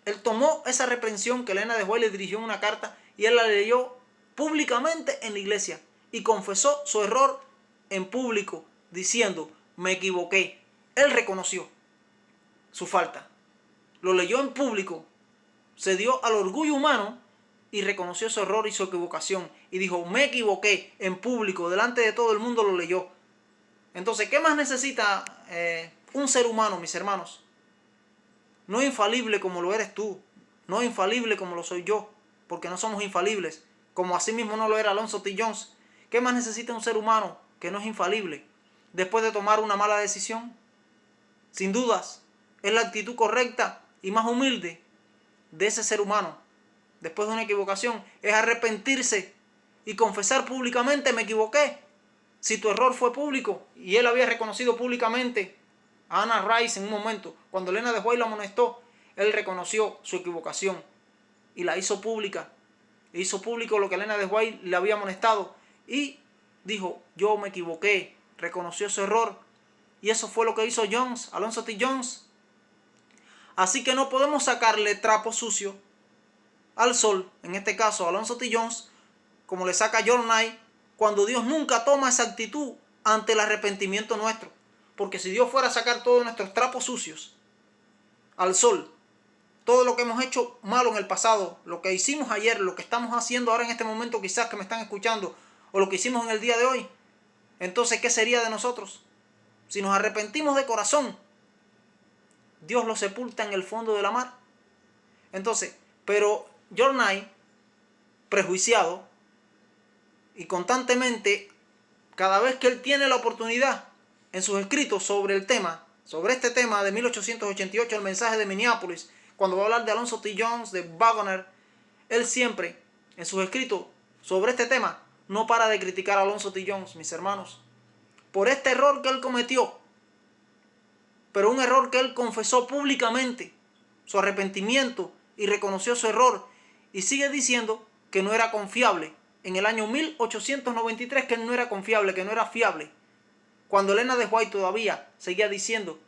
A: Él tomó esa reprensión que Elena de White le dirigió en una carta y él la leyó públicamente en la iglesia y confesó su error en público diciendo, me equivoqué. Él reconoció su falta, lo leyó en público, se dio al orgullo humano y reconoció su error y su equivocación y dijo, me equivoqué, en público, delante de todo el mundo lo leyó. Entonces, ¿qué más necesita un ser humano, mis hermanos? No infalible como lo eres tú, no infalible como lo soy yo, porque no somos infalibles, como así mismo no lo era Alonzo T. Jones. ¿Qué más necesita un ser humano que no es infalible después de tomar una mala decisión? Sin dudas, es la actitud correcta y más humilde de ese ser humano después de una equivocación, es arrepentirse y confesar públicamente, me equivoqué. Si tu error fue público y él había reconocido públicamente a Anna Rice en un momento, cuando Elena de White lo amonestó, él reconoció su equivocación y la hizo pública. Hizo público lo que Elena de White le había amonestado y dijo, yo me equivoqué, reconoció su error. Y eso fue lo que hizo Jones, Alonzo T. Jones. Así que no podemos sacarle trapo sucio al sol, en este caso Alonzo T. Jones, como le saca John Knight, cuando Dios nunca toma esa actitud ante el arrepentimiento nuestro. Porque si Dios fuera a sacar todos nuestros trapos sucios al sol, todo lo que hemos hecho malo en el pasado, lo que hicimos ayer, lo que estamos haciendo ahora en este momento quizás que me están escuchando, o lo que hicimos en el día de hoy, entonces ¿qué sería de nosotros? Si nos arrepentimos de corazón, Dios lo sepulta en el fondo de la mar. Entonces, pero John Knight, prejuiciado, y constantemente, cada vez que él tiene la oportunidad, en sus escritos sobre el tema, sobre este tema de 1888, el mensaje de Minneapolis, cuando va a hablar de Alonzo T. Jones, de Waggoner, él siempre, en sus escritos sobre este tema, no para de criticar a Alonzo T. Jones, mis hermanos, por este error que él cometió, pero un error que él confesó públicamente, su arrepentimiento, y reconoció su error, y sigue diciendo que no era confiable. En el año 1893 que él no era confiable, que no era fiable, cuando Elena de White todavía seguía diciendo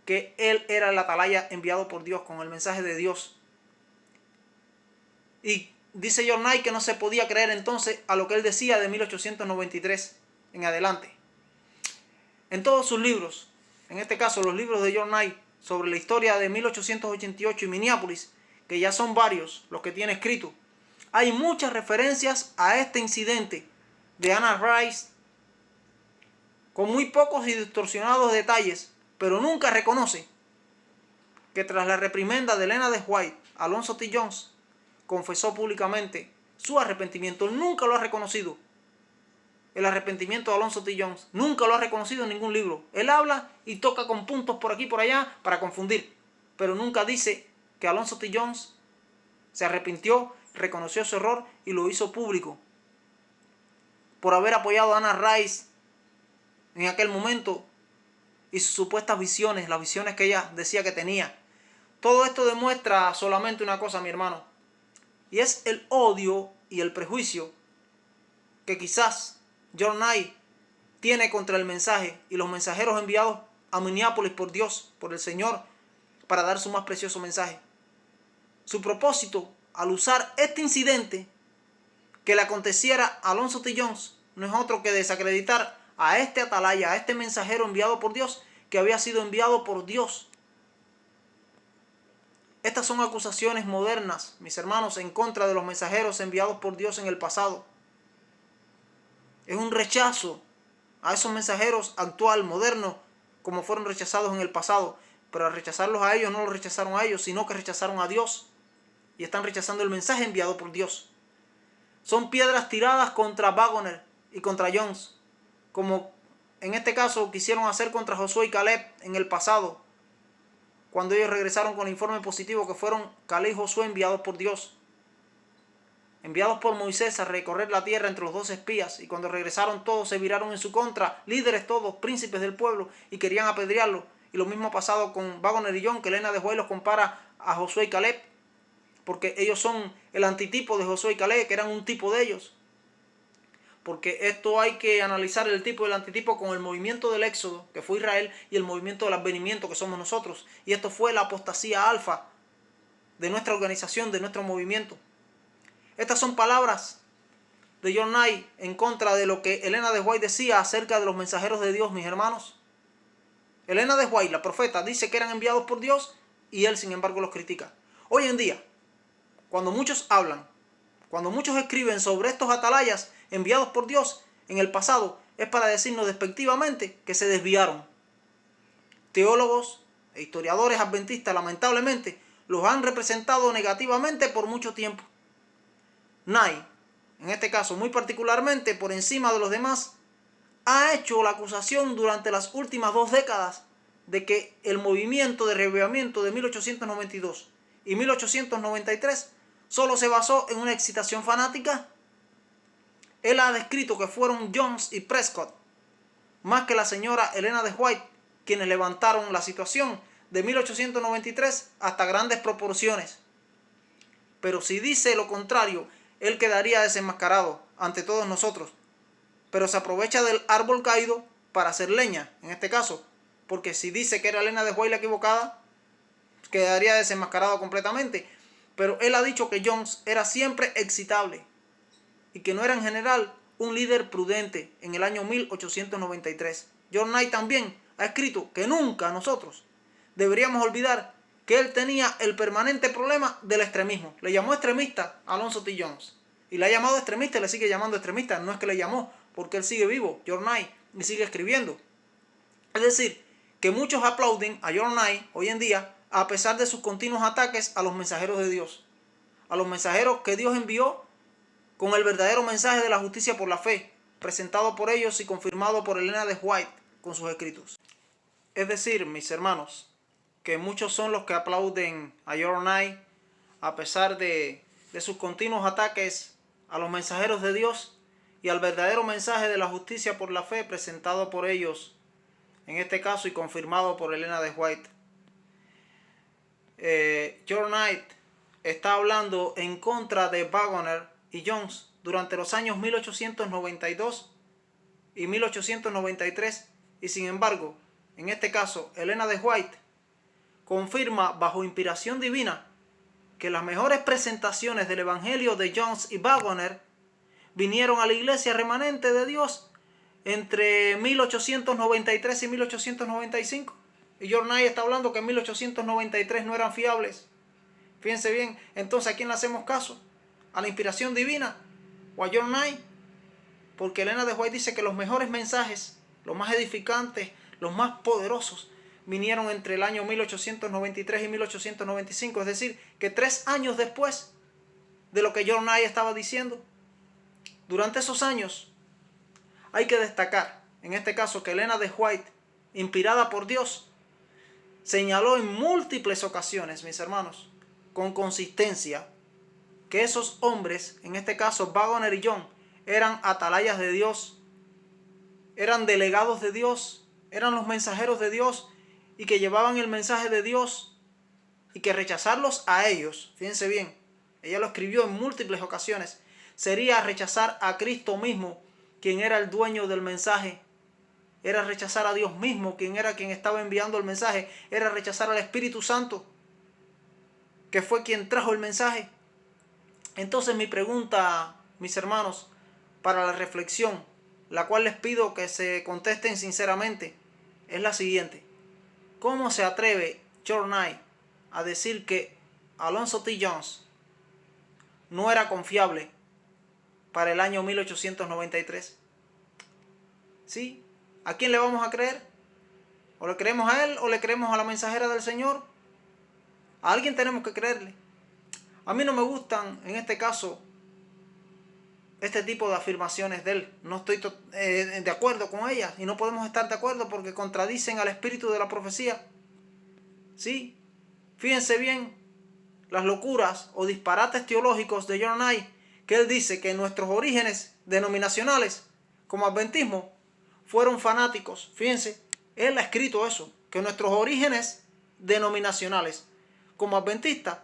A: que él era el atalaya enviado por Dios con el mensaje de Dios. Y dice John Knight que no se podía creer entonces a lo que él decía de 1893 en adelante. En todos sus libros, en este caso los libros de John Knight sobre la historia de 1888 y Minneapolis, que ya son varios los que tiene escrito, hay muchas referencias a este incidente de Anna Rice con muy pocos y distorsionados detalles, pero nunca reconoce que tras la reprimenda de Elena de White, Alonzo T. Jones confesó públicamente su arrepentimiento. Él nunca lo ha reconocido. El arrepentimiento de Alonzo T. Jones nunca lo ha reconocido en ningún libro. Él habla y toca con puntos por aquí y por allá para confundir, pero nunca dice que Alonzo T. Jones se arrepintió, reconoció su error y lo hizo público por haber apoyado a Anna Rice en aquel momento y sus supuestas visiones, las visiones que ella decía que tenía. Todo esto demuestra solamente una cosa, mi hermano, y es el odio y el prejuicio que quizás John Knight tiene contra el mensaje y los mensajeros enviados a Minneapolis por Dios, por el Señor, para dar su más precioso mensaje. Su propósito al usar este incidente que le aconteciera a Alonzo T. Jones no es otro que desacreditar a este atalaya, a este mensajero enviado por Dios, que había sido enviado por Dios. Estas son acusaciones modernas, mis hermanos, en contra de los mensajeros enviados por Dios en el pasado. Es un rechazo a esos mensajeros actual, moderno, como fueron rechazados en el pasado. Pero al rechazarlos a ellos, no los rechazaron a ellos, sino que rechazaron a Dios. Y están rechazando el mensaje enviado por Dios. Son piedras tiradas contra Waggoner y contra Jones, como en este caso quisieron hacer contra Josué y Caleb en el pasado, cuando ellos regresaron con el informe positivo que fueron Caleb y Josué enviados por Dios, enviados por Moisés a recorrer la tierra entre los dos espías, y cuando regresaron todos se viraron en su contra, líderes todos, príncipes del pueblo, y querían apedrearlo. Y lo mismo ha pasado con Waggoner y John, que Elena de White los compara a Josué y Caleb, porque ellos son el antitipo de Josué y Caleb, que eran un tipo de ellos. Porque esto hay que analizar el tipo y el antitipo con el movimiento del Éxodo, que fue Israel, y el movimiento del advenimiento, que somos nosotros. Y esto fue la apostasía alfa de nuestra organización, de nuestro movimiento. Estas son palabras de John Knight en contra de lo que Elena de White decía acerca de los mensajeros de Dios, mis hermanos. Elena de White, la profeta, dice que eran enviados por Dios y él, sin embargo, los critica. Hoy en día, cuando muchos hablan, cuando muchos escriben sobre estos atalayas enviados por Dios en el pasado, es para decirnos despectivamente que se desviaron. Teólogos e historiadores adventistas, lamentablemente, los han representado negativamente por mucho tiempo. Knight, en este caso muy particularmente por encima de los demás, ha hecho la acusación durante las últimas 2 décadas de que el movimiento de reavivamiento de 1892 y 1893 solo se basó en una excitación fanática. Él ha descrito que fueron Jones y Prescott, más que la señora Elena de White, quienes levantaron la situación de 1893 hasta grandes proporciones. Pero si dice lo contrario, él quedaría desenmascarado ante todos nosotros. Pero se aprovecha del árbol caído para hacer leña, en este caso. Porque si dice que era Elena de White la equivocada, quedaría desenmascarado completamente. Pero él ha dicho que Jones era siempre excitable y que no era en general un líder prudente en el año 1893. John Knight también ha escrito que nunca nosotros deberíamos olvidar que él tenía el permanente problema del extremismo. Le llamó extremista a Alonzo T. Jones. Y le ha llamado extremista y le sigue llamando extremista. No es que le llamó, porque él sigue vivo, John Knight, y sigue escribiendo. Es decir, que muchos aplauden a John Knight hoy en día, a pesar de sus continuos ataques a los mensajeros de Dios. A los mensajeros que Dios envió con el verdadero mensaje de la justicia por la fe, presentado por ellos y confirmado por Elena de White con sus escritos. Es decir, mis hermanos, que muchos son los que aplauden a John Knight a pesar de sus continuos ataques a los mensajeros de Dios y al verdadero mensaje de la justicia por la fe presentado por ellos, en este caso y confirmado por Elena de White. John Knight está hablando en contra de Waggoner y Jones durante los años 1892 y 1893, y sin embargo, en este caso, Elena de White confirma bajo inspiración divina que las mejores presentaciones del evangelio de Jones y Waggoner vinieron a la iglesia remanente de Dios entre 1893 y 1895. Y John Knight está hablando que en 1893 no eran fiables, Fíjense bien, entonces ¿a quién le hacemos caso? ¿A la inspiración divina o a John Knight? Porque Elena de White dice que los mejores mensajes, los más edificantes, los más poderosos, vinieron entre el año 1893 y 1895. Es decir, que 3 años después de lo que John Knight estaba diciendo. Durante esos años hay que destacar, en este caso, que Elena de White, inspirada por Dios, señaló en múltiples ocasiones, mis hermanos, con consistencia, que esos hombres, en este caso Waggoner y Young, eran atalayas de Dios, eran delegados de Dios, eran los mensajeros de Dios y que llevaban el mensaje de Dios, y que rechazarlos a ellos, fíjense bien, ella lo escribió en múltiples ocasiones, sería rechazar a Cristo mismo, quien era el dueño del mensaje, era rechazar a Dios mismo, quien estaba enviando el mensaje, era rechazar al Espíritu Santo, que fue quien trajo el mensaje. Entonces mi pregunta, mis hermanos, para la reflexión, la cual les pido que se contesten sinceramente, es la siguiente: ¿cómo se atreve John Knight a decir que Alonzo T. Jones no era confiable para el año 1893? ¿Sí? ¿A quién le vamos a creer? ¿O le creemos a él o le creemos a la mensajera del Señor? A alguien tenemos que creerle. A mí no me gustan, en este caso, este tipo de afirmaciones de él. No estoy de acuerdo con ellas, y no podemos estar de acuerdo porque contradicen al espíritu de la profecía. ¿Sí? Fíjense bien las locuras o disparates teológicos de John Knight, que él dice que nuestros orígenes denominacionales como adventismo fueron fanáticos. Fíjense, él ha escrito eso, que nuestros orígenes denominacionales como adventistas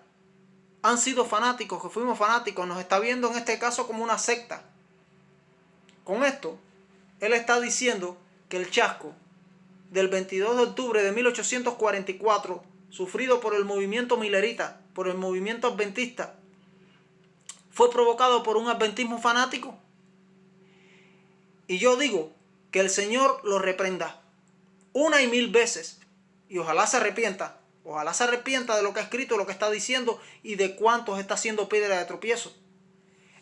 A: han sido fanáticos, que fuimos fanáticos, nos está viendo en este caso como una secta. Con esto, él está diciendo que el chasco del 22 de octubre de 1844, sufrido por el movimiento milerita, por el movimiento adventista, fue provocado por un adventismo fanático. Y yo digo que el Señor lo reprenda 1 y 1000 veces, y ojalá se arrepienta de lo que ha escrito, lo que está diciendo y de cuántos está haciendo piedra de tropiezo.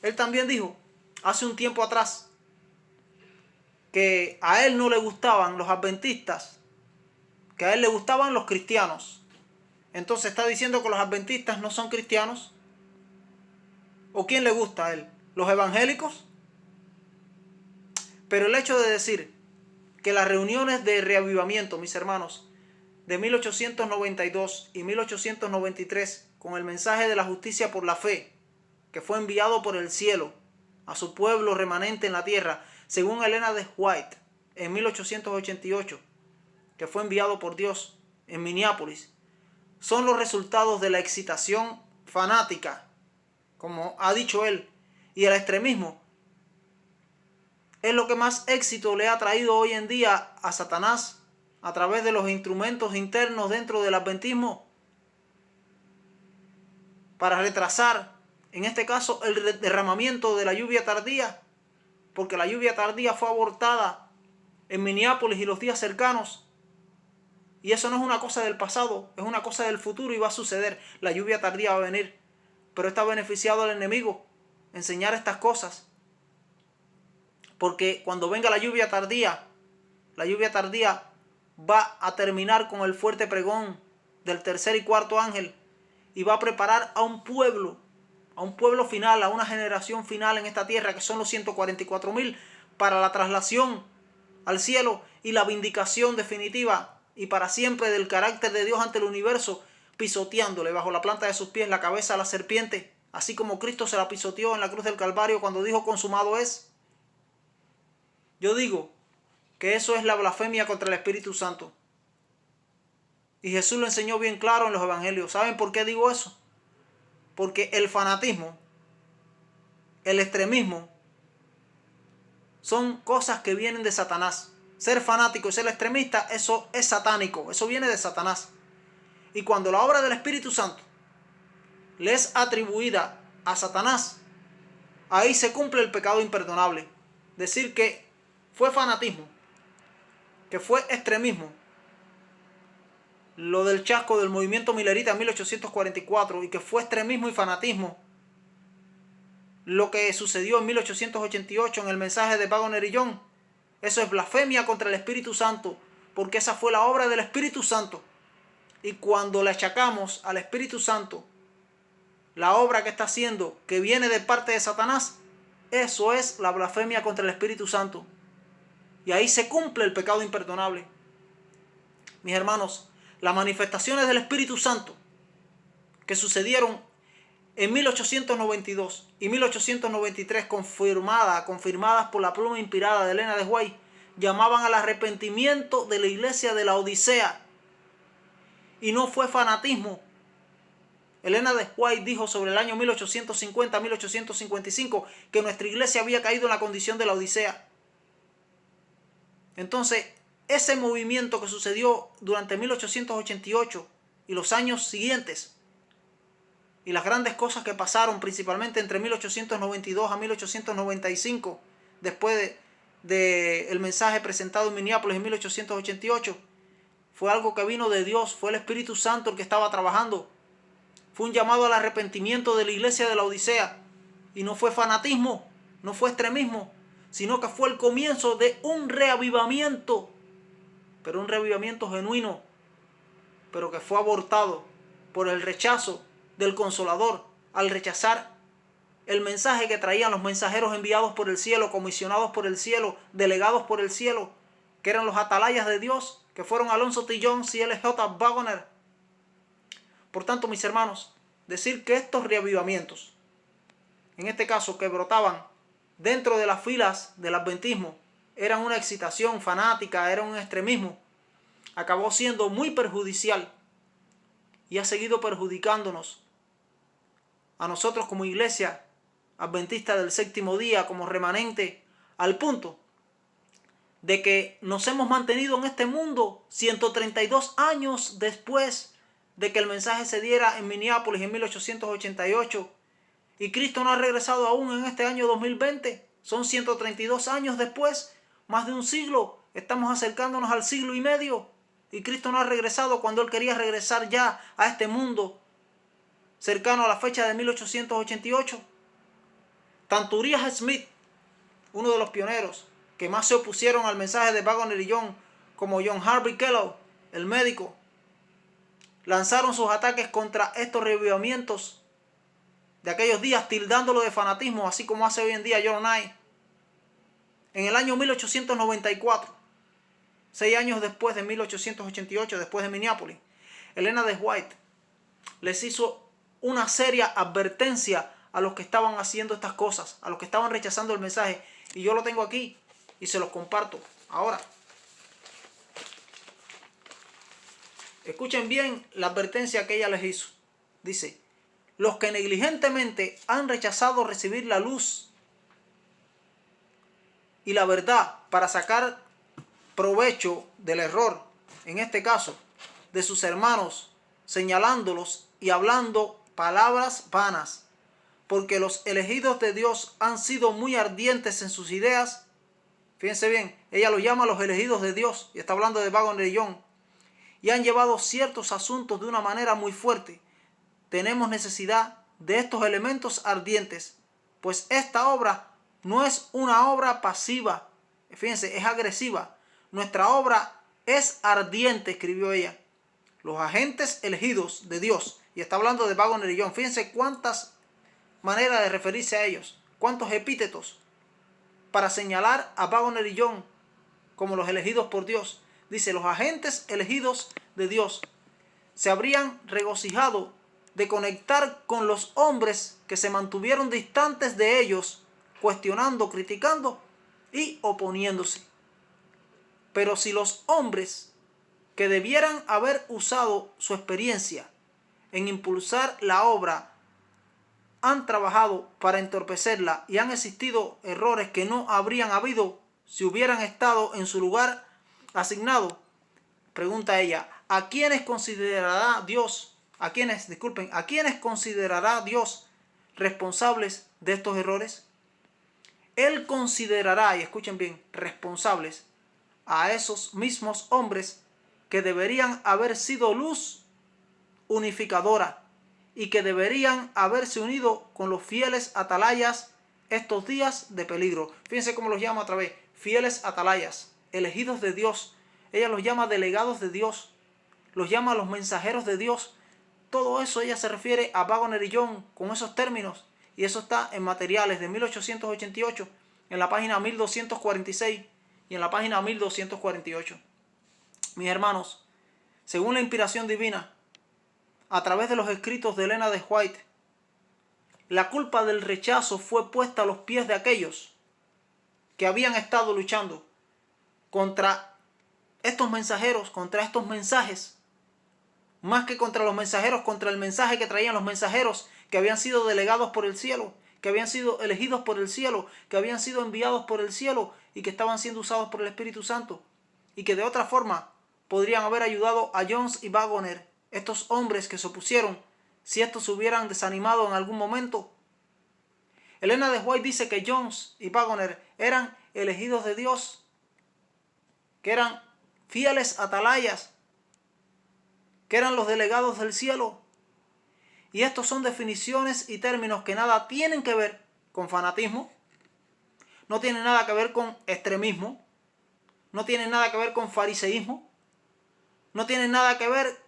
A: Él también dijo hace un tiempo atrás que a él no le gustaban los adventistas, que a él le gustaban los cristianos. Entonces está diciendo que los adventistas no son cristianos. ¿O quién le gusta a él? ¿Los evangélicos? Pero el hecho de decir que las reuniones de reavivamiento, mis hermanos, de 1892 y 1893, con el mensaje de la justicia por la fe, que fue enviado por el cielo a su pueblo remanente en la tierra, según Elena de White, en 1888, que fue enviado por Dios en Minneapolis, son los resultados de la excitación fanática, como ha dicho él, y el extremismo es lo que más éxito le ha traído hoy en día a Satanás a través de los instrumentos internos dentro del adventismo para retrasar, en este caso, el derramamiento de la lluvia tardía, porque la lluvia tardía fue abortada en Minneapolis y los días cercanos. Y eso no es una cosa del pasado, es una cosa del futuro y va a suceder. La lluvia tardía va a venir, pero está beneficiado al enemigo enseñar estas cosas. Porque cuando venga la lluvia tardía va a terminar con el fuerte pregón del tercer y cuarto ángel y va a preparar a un pueblo final, a una generación final en esta tierra, que son los 144,000, para la traslación al cielo y la vindicación definitiva y para siempre del carácter de Dios ante el universo, pisoteándole bajo la planta de sus pies la cabeza a la serpiente, así como Cristo se la pisoteó en la cruz del Calvario cuando dijo consumado es. Yo digo que eso es la blasfemia contra el Espíritu Santo. Y Jesús lo enseñó bien claro en los evangelios. ¿Saben por qué digo eso? Porque el fanatismo, el extremismo, son cosas que vienen de Satanás. Ser fanático y ser extremista, eso es satánico, eso viene de Satanás. Y cuando la obra del Espíritu Santo le es atribuida a Satanás, ahí se cumple el pecado imperdonable. Decir que fue fanatismo, que fue extremismo, lo del chasco del movimiento milerita en 1844 y que fue extremismo y fanatismo, lo que sucedió en 1888 en el mensaje de Waggoner y Young, eso es blasfemia contra el Espíritu Santo, porque esa fue la obra del Espíritu Santo. Y cuando le achacamos al Espíritu Santo la obra que está haciendo, que viene de parte de Satanás, eso es la blasfemia contra el Espíritu Santo. Y ahí se cumple el pecado imperdonable. Mis hermanos, las manifestaciones del Espíritu Santo que sucedieron en 1892 y 1893, confirmadas por la pluma inspirada de Elena de White, llamaban al arrepentimiento de la iglesia de la Odisea. Y no fue fanatismo. Elena de White dijo sobre el año 1850-1855 que nuestra iglesia había caído en la condición de la Odisea. Entonces, ese movimiento que sucedió durante 1888 y los años siguientes, y las grandes cosas que pasaron principalmente entre 1892 a 1895, después del mensaje presentado en Minneapolis en 1888, fue algo que vino de Dios, fue el Espíritu Santo el que estaba trabajando. Fue un llamado al arrepentimiento de la iglesia de la Odisea. Y no fue fanatismo, no fue extremismo, sino que fue el comienzo de un reavivamiento. Pero un reavivamiento genuino, pero que fue abortado por el rechazo del Consolador, al rechazar el mensaje que traían los mensajeros enviados por el cielo, comisionados por el cielo, delegados por el cielo, que eran los atalayas de Dios, que fueron Alonzo T. Jones y L.J. Waggoner. Por tanto, mis hermanos, decir que estos reavivamientos, en este caso que brotaban dentro de las filas del adventismo, eran una excitación fanática, era un extremismo, acabó siendo muy perjudicial y ha seguido perjudicándonos a nosotros como iglesia adventista del séptimo día, como remanente, al punto de que nos hemos mantenido en este mundo 132 años después de que el mensaje se diera en Minneapolis en 1888, y Cristo no ha regresado aún en este año 2020. Son 132 años después, más de un siglo. Estamos acercándonos al siglo y medio, y Cristo no ha regresado cuando Él quería regresar ya a este mundo cercano a la fecha de 1888. Tanto Uriah Smith, uno de los pioneros que más se opusieron al mensaje de Waggoner y Young, como John Harvey Kellogg, el médico, lanzaron sus ataques contra estos reavivamientos de aquellos días, tildándolo de fanatismo, así como hace hoy en día John Knight. En el año 1894, 6 años después de 1888, después de Minneapolis, Elena de White les hizo una seria advertencia a los que estaban haciendo estas cosas, a los que estaban rechazando el mensaje. Y yo lo tengo aquí y se los comparto ahora. Escuchen bien la advertencia que ella les hizo. Dice: los que negligentemente han rechazado recibir la luz y la verdad para sacar provecho del error, en este caso, de sus hermanos, señalándolos y hablando palabras vanas, porque los elegidos de Dios han sido muy ardientes en sus ideas. Fíjense bien, ella los llama los elegidos de Dios, y está hablando de Waggoner y Young, y han llevado ciertos asuntos de una manera muy fuerte. Tenemos necesidad de estos elementos ardientes, pues esta obra no es una obra pasiva, fíjense, es agresiva. Nuestra obra es ardiente, escribió ella. Los agentes elegidos de Dios, y está hablando de Waggoner y Young. Fíjense cuántas maneras de referirse a ellos, cuántos epítetos para señalar a Waggoner y Young como los elegidos por Dios. Dice: los agentes elegidos de Dios se habrían regocijado de conectar con los hombres que se mantuvieron distantes de ellos, cuestionando, criticando y oponiéndose. Pero si los hombres que debieran haber usado su experiencia en impulsar la obra han trabajado para entorpecerla, y han existido errores que no habrían habido si hubieran estado en su lugar asignado, pregunta ella, ¿a quiénes considerará Dios? ¿A quiénes considerará Dios responsables de estos errores? Él considerará, y escuchen bien, responsables a esos mismos hombres que deberían haber sido luz unificadora y que deberían haberse unido con los fieles atalayas estos días de peligro. Fíjense cómo los llama otra vez, fieles atalayas, elegidos de Dios. Ella los llama delegados de Dios, los llama los mensajeros de Dios. Todo eso ella se refiere a Waggoner y Young con esos términos, y eso está en Materiales de 1888, en la página 1246 y en la página 1248. Mis hermanos, según la inspiración divina, a través de los escritos de Elena de White, la culpa del rechazo fue puesta a los pies de aquellos que habían estado luchando contra estos mensajeros, contra estos mensajes, más que contra los mensajeros, contra el mensaje que traían los mensajeros que habían sido delegados por el cielo, que habían sido elegidos por el cielo, que habían sido enviados por el cielo y que estaban siendo usados por el Espíritu Santo, y que de otra forma podrían haber ayudado a Jones y Waggoner, estos hombres que se opusieron, si estos se hubieran desanimado en algún momento. Elena de White dice que Jones y Waggoner eran elegidos de Dios, que eran fieles atalayas, que eran los delegados del cielo. Y estos son definiciones y términos que nada tienen que ver con fanatismo, no tienen nada que ver con extremismo, no tienen nada que ver con fariseísmo, no tienen nada que ver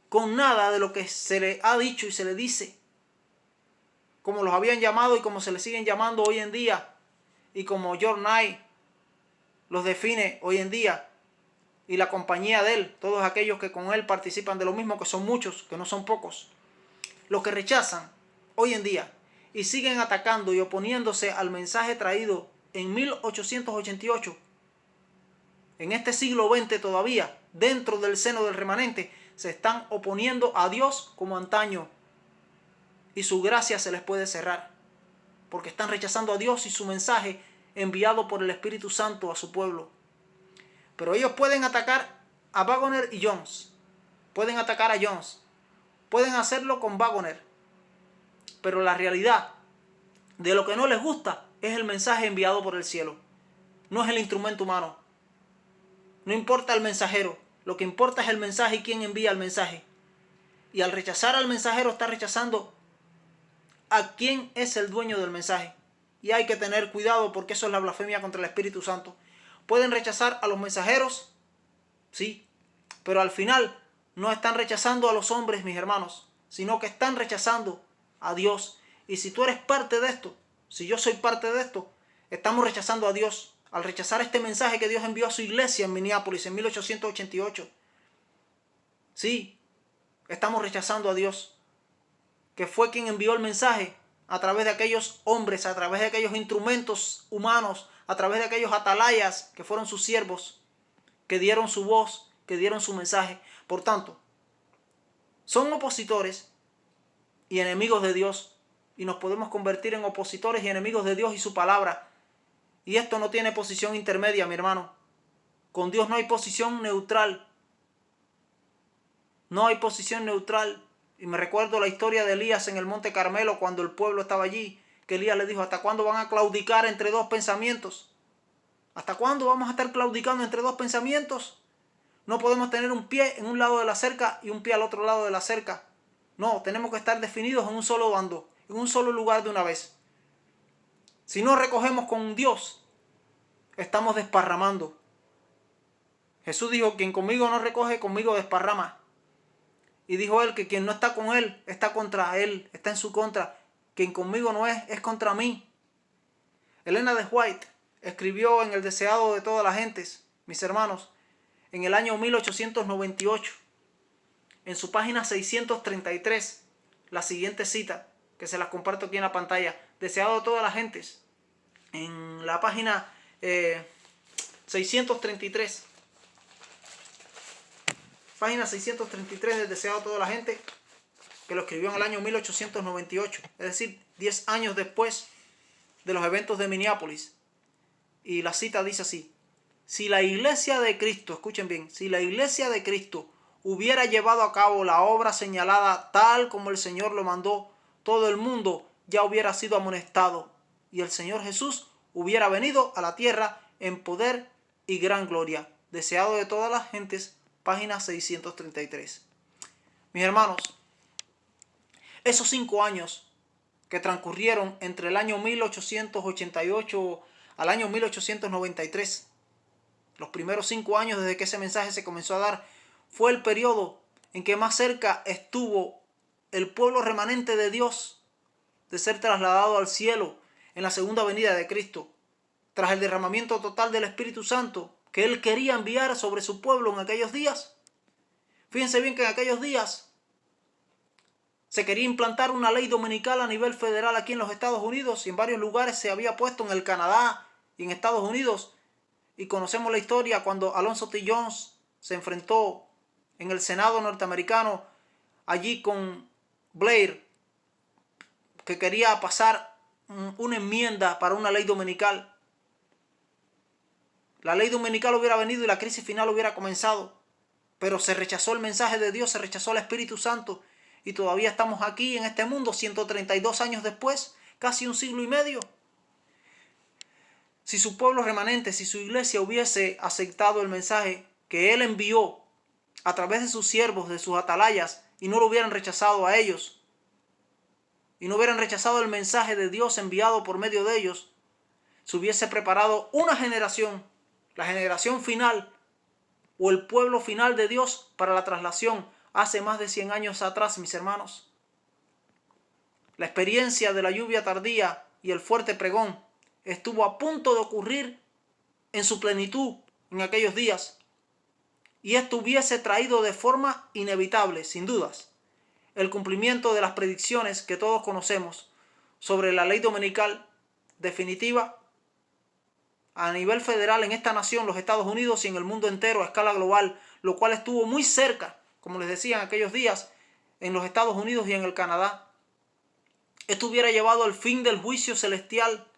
A: con nada de lo que se le ha dicho y se le dice, como los habían llamado y como se les siguen llamando hoy en día, y como George Knight los define hoy en día, y la compañía de él, todos aquellos que con él participan de lo mismo, que son muchos, que no son pocos. Los que rechazan hoy en día y siguen atacando y oponiéndose al mensaje traído en 1888, en este siglo XX todavía, dentro del seno del remanente, se están oponiendo a Dios como antaño, y su gracia se les puede cerrar, porque están rechazando a Dios y su mensaje enviado por el Espíritu Santo a su pueblo. Pero ellos pueden atacar a Waggoner y Jones, pueden atacar a Jones, pueden hacerlo con Waggoner, pero la realidad de lo que no les gusta es el mensaje enviado por el cielo, no es el instrumento humano. No importa el mensajero, lo que importa es el mensaje y quién envía el mensaje. Y al rechazar al mensajero está rechazando a quién es el dueño del mensaje. Y hay que tener cuidado, porque eso es la blasfemia contra el Espíritu Santo. Pueden rechazar a los mensajeros, sí, pero al final no están rechazando a los hombres, mis hermanos, sino que están rechazando a Dios. Y si tú eres parte de esto, si yo soy parte de esto, estamos rechazando a Dios al rechazar este mensaje que Dios envió a su iglesia en Minneapolis en 1888. Sí, estamos rechazando a Dios, que fue quien envió el mensaje a través de aquellos hombres, a través de aquellos instrumentos humanos, a través de aquellos atalayas que fueron sus siervos, que dieron su voz, que dieron su mensaje. Por tanto, son opositores y enemigos de Dios, y nos podemos convertir en opositores y enemigos de Dios y su palabra. Y esto no tiene posición intermedia, mi hermano. Con Dios no hay posición neutral. No hay posición neutral. Y me recuerdo la historia de Elías en el Monte Carmelo, cuando el pueblo estaba allí, que Elías le dijo: ¿hasta cuándo van a claudicar entre dos pensamientos? ¿Hasta cuándo vamos a estar claudicando entre dos pensamientos? No podemos tener un pie en un lado de la cerca y un pie al otro lado de la cerca. No, tenemos que estar definidos en un solo bando, en un solo lugar de una vez. Si no recogemos con Dios, estamos desparramando. Jesús dijo: quien conmigo no recoge, conmigo desparrama. Y dijo él que quien no está con él, está contra él, está en su contra. Quien conmigo no es contra mí. Elena de White escribió en El deseado de todas las gentes, mis hermanos, en el año 1898, en su página 633, la siguiente cita, que se las comparto aquí en la pantalla: deseado de todas las gentes, en la página 633, página 633 del deseado de toda la gente, que lo escribió en el año 1898, es decir, 10 años después de los eventos de Minneapolis. Y la cita dice así: si la iglesia de Cristo, escuchen bien, si la iglesia de Cristo hubiera llevado a cabo la obra señalada tal como el Señor lo mandó, todo el mundo ya hubiera sido amonestado y el Señor Jesús hubiera venido a la tierra en poder y gran gloria. Deseado de todas las gentes, página 633. Mis hermanos, esos 5 años que transcurrieron entre el año 1888 al año 1893, los primeros 5 años desde que ese mensaje se comenzó a dar, fue el periodo en que más cerca estuvo el pueblo remanente de Dios de ser trasladado al cielo en la segunda venida de Cristo, tras el derramamiento total del Espíritu Santo que Él quería enviar sobre su pueblo en aquellos días. Fíjense bien que en aquellos días se quería implantar una ley dominical a nivel federal aquí en los Estados Unidos, y en varios lugares se había puesto, en el Canadá y en Estados Unidos. Y conocemos la historia cuando Alonzo T. Jones se enfrentó en el Senado norteamericano allí con Blair, que quería pasar una enmienda para una ley dominical. La ley dominical hubiera venido y la crisis final hubiera comenzado, pero se rechazó el mensaje de Dios, se rechazó el Espíritu Santo, y todavía estamos aquí en este mundo 132 años después, casi un siglo y medio. Si su pueblo remanente, si su iglesia hubiese aceptado el mensaje que Él envió a través de sus siervos, de sus atalayas, y no lo hubieran rechazado a ellos, y no hubieran rechazado el mensaje de Dios enviado por medio de ellos, se hubiese preparado una generación, la generación final, o el pueblo final de Dios, para la traslación hace más de 100 años atrás, mis hermanos. La experiencia de la lluvia tardía y el fuerte pregón estuvo a punto de ocurrir en su plenitud en aquellos días, y esto hubiese traído de forma inevitable, sin dudas, el cumplimiento de las predicciones que todos conocemos sobre la ley dominical definitiva a nivel federal en esta nación, los Estados Unidos, y en el mundo entero a escala global, lo cual estuvo muy cerca, como les decía, en aquellos días en los Estados Unidos y en el Canadá. Esto hubiera llevado al fin del juicio celestial,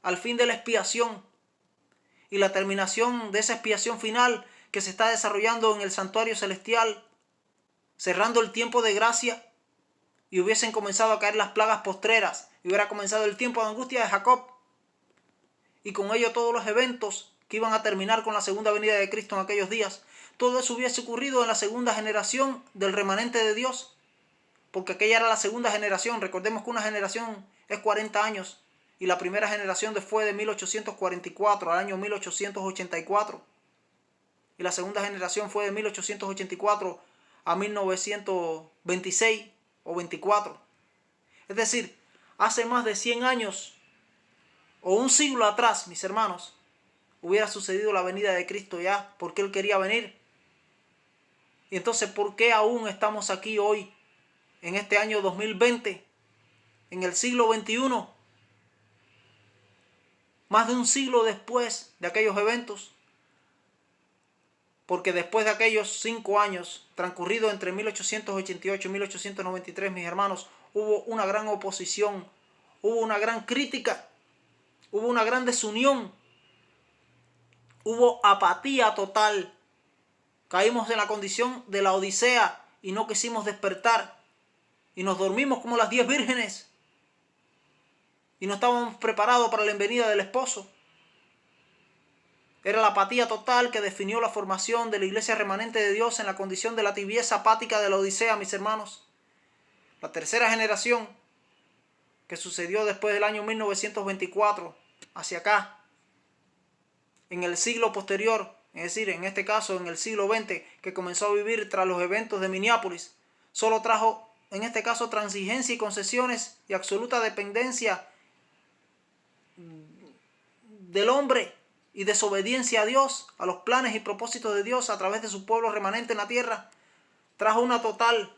A: al fin de la expiación y la terminación de esa expiación final que se está desarrollando en el santuario celestial, cerrando el tiempo de gracia, y hubiesen comenzado a caer las plagas postreras, y hubiera comenzado el tiempo de angustia de Jacob, y con ello todos los eventos que iban a terminar con la segunda venida de Cristo en aquellos días. Todo eso hubiese ocurrido en la segunda generación del remanente de Dios, porque aquella era la segunda generación. Recordemos que una generación es 40 años, y la primera generación fue de 1844 al año 1884, y la segunda generación fue de 1884 a 1926 o 24. Es decir, hace más de 100 años o un siglo atrás, mis hermanos, hubiera sucedido la venida de Cristo ya, porque Él quería venir. Y entonces, ¿por qué aún estamos aquí hoy, en este año 2020, en el siglo XXI, más de un siglo después de aquellos eventos? Porque después de aquellos 5 años transcurridos entre 1888 y 1893, mis hermanos, hubo una gran oposición, hubo una gran crítica, hubo una gran desunión, hubo apatía total. Caímos en la condición de la Odisea y no quisimos despertar, y nos dormimos como las 10 vírgenes, y no estábamos preparados para la venida del esposo. Era la apatía total que definió la formación de la iglesia remanente de Dios en la condición de la tibieza apática de la Odisea, mis hermanos. La tercera generación, que sucedió después del año 1924 hacia acá, en el siglo posterior, es decir, en este caso en el siglo XX, que comenzó a vivir tras los eventos de Minneapolis, solo trajo en este caso transigencia y concesiones y absoluta dependencia del hombre y desobediencia a Dios, a los planes y propósitos de Dios a través de su pueblo remanente en la tierra. Trajo una total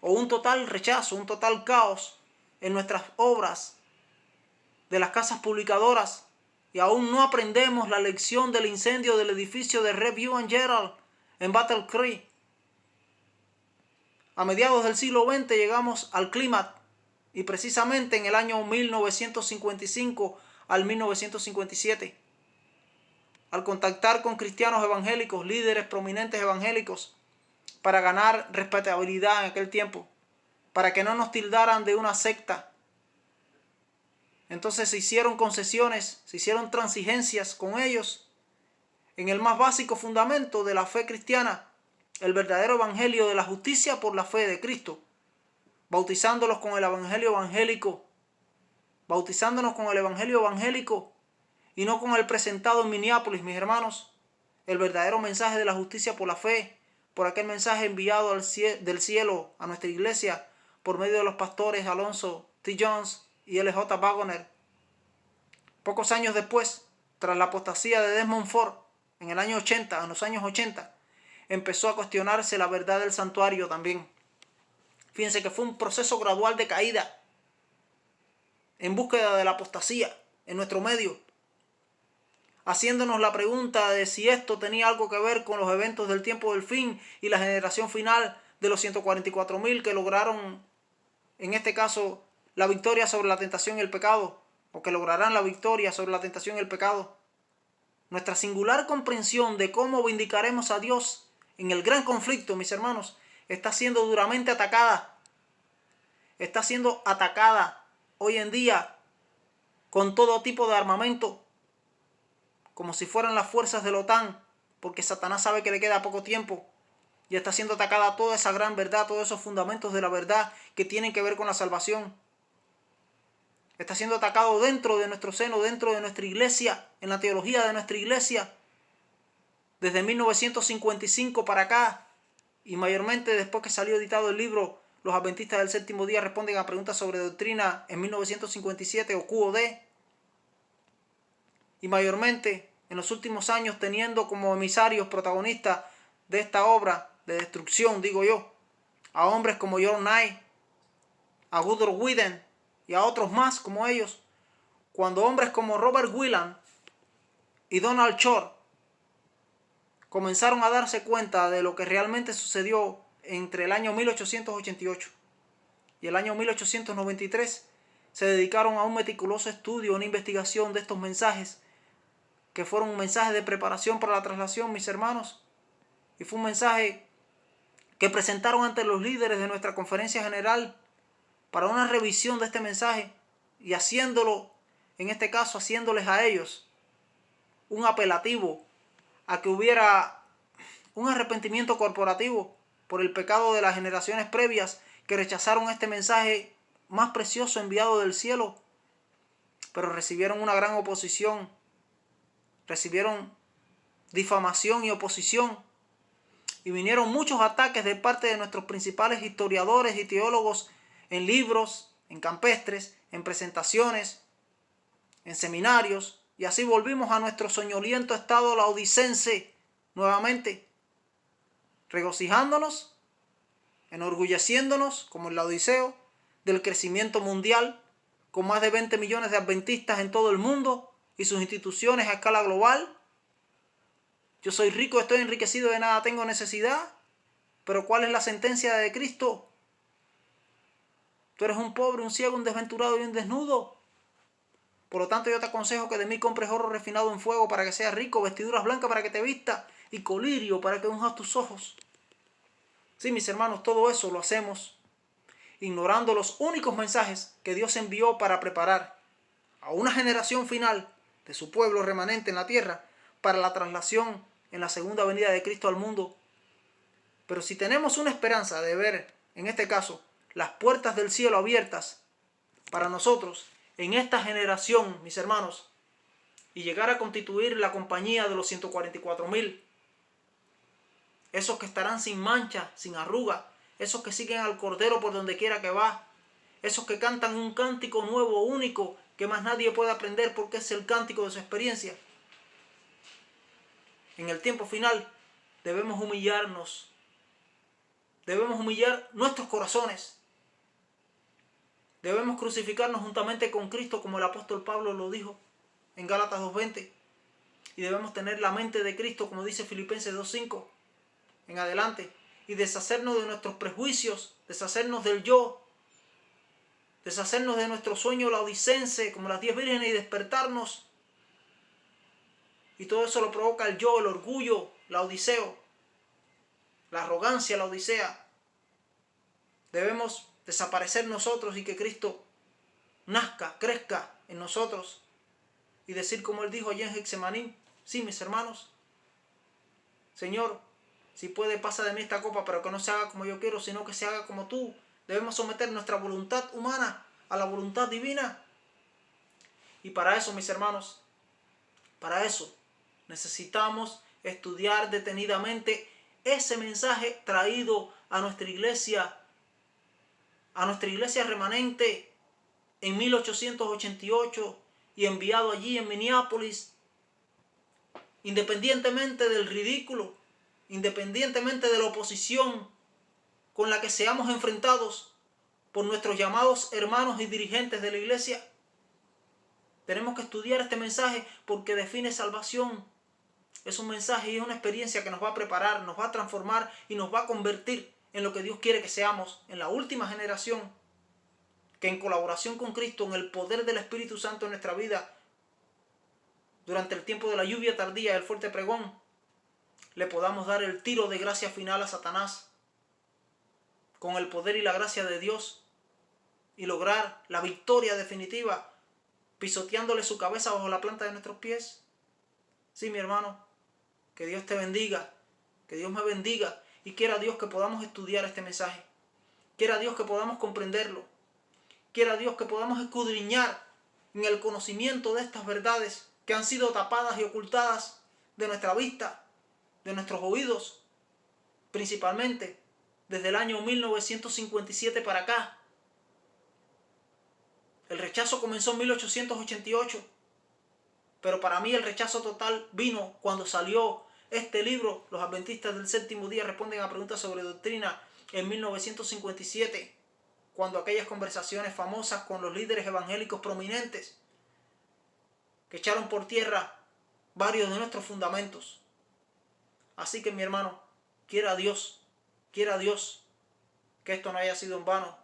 A: un total rechazo, un total caos en nuestras obras de las casas publicadoras, y aún no aprendemos la lección del incendio del edificio de Review and Herald en Battle Creek. A mediados del siglo XX llegamos al clímax, y precisamente en el año 1955 al 1957, al contactar con cristianos evangélicos, líderes prominentes evangélicos, para ganar respetabilidad en aquel tiempo, para que no nos tildaran de una secta. Entonces se hicieron concesiones, se hicieron transigencias con ellos, en el más básico fundamento de la fe cristiana, el verdadero evangelio de la justicia por la fe de Cristo, bautizándolos con el evangelio evangélico, bautizándonos con el evangelio evangélico y no con el presentado en Minneapolis, mis hermanos, el verdadero mensaje de la justicia por la fe, por aquel mensaje enviado del cielo a nuestra iglesia por medio de los pastores Alonzo T. Jones y L.J. Waggoner. Pocos años después, tras la apostasía de Desmond Ford, en los años 80, empezó a cuestionarse la verdad del santuario también. Fíjense que fue un proceso gradual de caída en búsqueda de la apostasía en nuestro medio, haciéndonos la pregunta de si esto tenía algo que ver con los eventos del tiempo del fin y la generación final de los 144,000 que lograron, en este caso, la victoria sobre la tentación y el pecado, o que lograrán la victoria sobre la tentación y el pecado. Nuestra singular comprensión de cómo vindicaremos a Dios en el gran conflicto, mis hermanos, está siendo duramente atacada. Está siendo atacada hoy en día con todo tipo de armamento, como si fueran las fuerzas de la OTAN, porque Satanás sabe que le queda poco tiempo y está siendo atacada toda esa gran verdad, todos esos fundamentos de la verdad que tienen que ver con la salvación. Está siendo atacado dentro de nuestro seno, dentro de nuestra iglesia, en la teología de nuestra iglesia, desde 1955 para acá, y mayormente después que salió editado el libro Los Adventistas del Séptimo Día responden a preguntas sobre doctrina en 1957 o QOD, y mayormente en los últimos años teniendo como emisarios protagonistas de esta obra de destrucción, digo yo, a hombres como John Knight, a Woodrow Wilson y a otros más como ellos, cuando hombres como Robert Wieland y Donald Shore comenzaron a darse cuenta de lo que realmente sucedió entre el año 1888 y el año 1893, se dedicaron a un meticuloso estudio, una investigación de estos mensajes, que fueron un mensaje de preparación para la traslación, mis hermanos, y fue un mensaje que presentaron ante los líderes de nuestra conferencia general para una revisión de este mensaje y haciéndolo, en este caso, haciéndoles a ellos un apelativo a que hubiera un arrepentimiento corporativo por el pecado de las generaciones previas que rechazaron este mensaje más precioso enviado del cielo, pero recibieron una gran oposición, recibieron difamación y oposición, y vinieron muchos ataques de parte de nuestros principales historiadores y teólogos en libros, en campestres, en presentaciones, en seminarios, y así volvimos a nuestro soñoliento estado laodicense nuevamente, regocijándonos, enorgulleciéndonos, como el laodiceo, del crecimiento mundial, con más de 20 millones de adventistas en todo el mundo y sus instituciones a escala global. Yo soy rico, estoy enriquecido, de nada tengo necesidad. Pero ¿cuál es la sentencia de Cristo? Tú eres un pobre, un ciego, un desventurado y un desnudo. Por lo tanto, yo te aconsejo que de mí compres oro refinado en fuego para que seas rico, vestiduras blancas para que te vistas y colirio para que unjas tus ojos. Sí, mis hermanos, todo eso lo hacemos ignorando los únicos mensajes que Dios envió para preparar a una generación final de su pueblo remanente en la tierra para la traslación en la segunda venida de Cristo al mundo. Pero si tenemos una esperanza de ver, en este caso, las puertas del cielo abiertas para nosotros en esta generación, mis hermanos, y llegar a constituir la compañía de los 144,000, esos que estarán sin mancha, sin arruga, esos que siguen al Cordero por donde quiera que va, esos que cantan un cántico nuevo, único, que más nadie puede aprender porque es el cántico de su experiencia. En el tiempo final debemos humillarnos, debemos humillar nuestros corazones, debemos crucificarnos juntamente con Cristo, como el apóstol Pablo lo dijo en Gálatas 2:20, y debemos tener la mente de Cristo, como dice Filipenses 2:5 en adelante, y deshacernos de nuestros prejuicios, deshacernos del yo, deshacernos de nuestro sueño laodicense como las 10 vírgenes y despertarnos. Y todo eso lo provoca el yo, el orgullo laodiceo, la arrogancia laodicea. Debemos desaparecer nosotros y que Cristo nazca, crezca en nosotros y decir como Él dijo allí en Getsemaní: sí, mis hermanos, Señor, si puede, pasa de mí esta copa, pero que no se haga como yo quiero, sino que se haga como tú. Debemos someter nuestra voluntad humana a la voluntad divina. Y para eso, mis hermanos, para eso necesitamos estudiar detenidamente ese mensaje traído a nuestra iglesia remanente en 1888 y enviado allí en Minneapolis, independientemente del ridículo, independientemente de la oposición con la que seamos enfrentados por nuestros llamados hermanos y dirigentes de la iglesia. Tenemos que estudiar este mensaje porque define salvación. Es un mensaje y es una experiencia que nos va a preparar, nos va a transformar y nos va a convertir en lo que Dios quiere que seamos, en la última generación, que en colaboración con Cristo, en el poder del Espíritu Santo en nuestra vida, durante el tiempo de la lluvia tardía, el fuerte pregón, le podamos dar el tiro de gracia final a Satanás, con el poder y la gracia de Dios, y lograr la victoria definitiva, pisoteándole su cabeza bajo la planta de nuestros pies. Sí, mi hermano, que Dios te bendiga, que Dios me bendiga, y quiera Dios que podamos estudiar este mensaje, quiera Dios que podamos comprenderlo, quiera Dios que podamos escudriñar en el conocimiento de estas verdades que han sido tapadas y ocultadas de nuestra vista, de nuestros oídos, principalmente desde el año 1957 para acá. El rechazo comenzó en 1888, pero para mí el rechazo total vino cuando salió este libro, Los Adventistas del Séptimo Día responden a preguntas sobre doctrina, en 1957, cuando aquellas conversaciones famosas con los líderes evangélicos prominentes que echaron por tierra varios de nuestros fundamentos. Así que, mi hermano, quiera Dios que esto no haya sido en vano.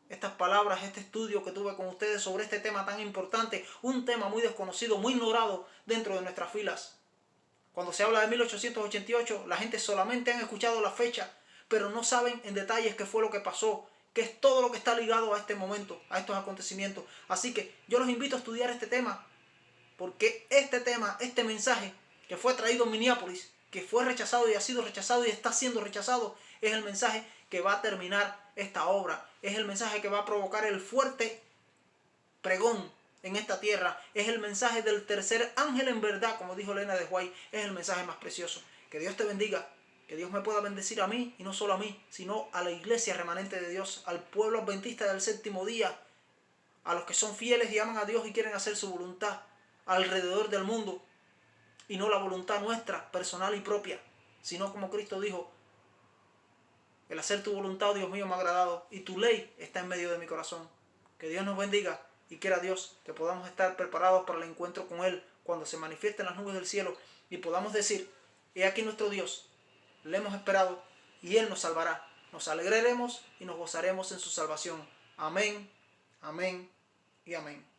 A: Estas palabras, este estudio que tuve con ustedes sobre este tema tan importante, un tema muy desconocido, muy ignorado dentro de nuestras filas. Cuando se habla de 1888, la gente solamente han escuchado la fecha, pero no saben en detalles qué fue lo que pasó, qué es todo lo que está ligado a este momento, a estos acontecimientos. Así que yo los invito a estudiar este tema, porque este tema, este mensaje que fue traído en Minneapolis, que fue rechazado y ha sido rechazado y está siendo rechazado, es el mensaje que va a terminar esta obra. Es el mensaje que va a provocar el fuerte pregón en esta tierra. Es el mensaje del tercer ángel en verdad, como dijo Elena de White. Es el mensaje más precioso. Que Dios te bendiga. Que Dios me pueda bendecir a mí, y no solo a mí, sino a la iglesia remanente de Dios, al pueblo adventista del séptimo día, a los que son fieles y aman a Dios y quieren hacer su voluntad alrededor del mundo, y no la voluntad nuestra, personal y propia, sino como Cristo dijo: el hacer tu voluntad, oh Dios mío, me ha agradado, y tu ley está en medio de mi corazón. Que Dios nos bendiga, y quiera Dios que podamos estar preparados para el encuentro con Él cuando se manifiesten las nubes del cielo, y podamos decir: he aquí nuestro Dios, le hemos esperado, y Él nos salvará. Nos alegraremos y nos gozaremos en su salvación. Amén, amén y amén.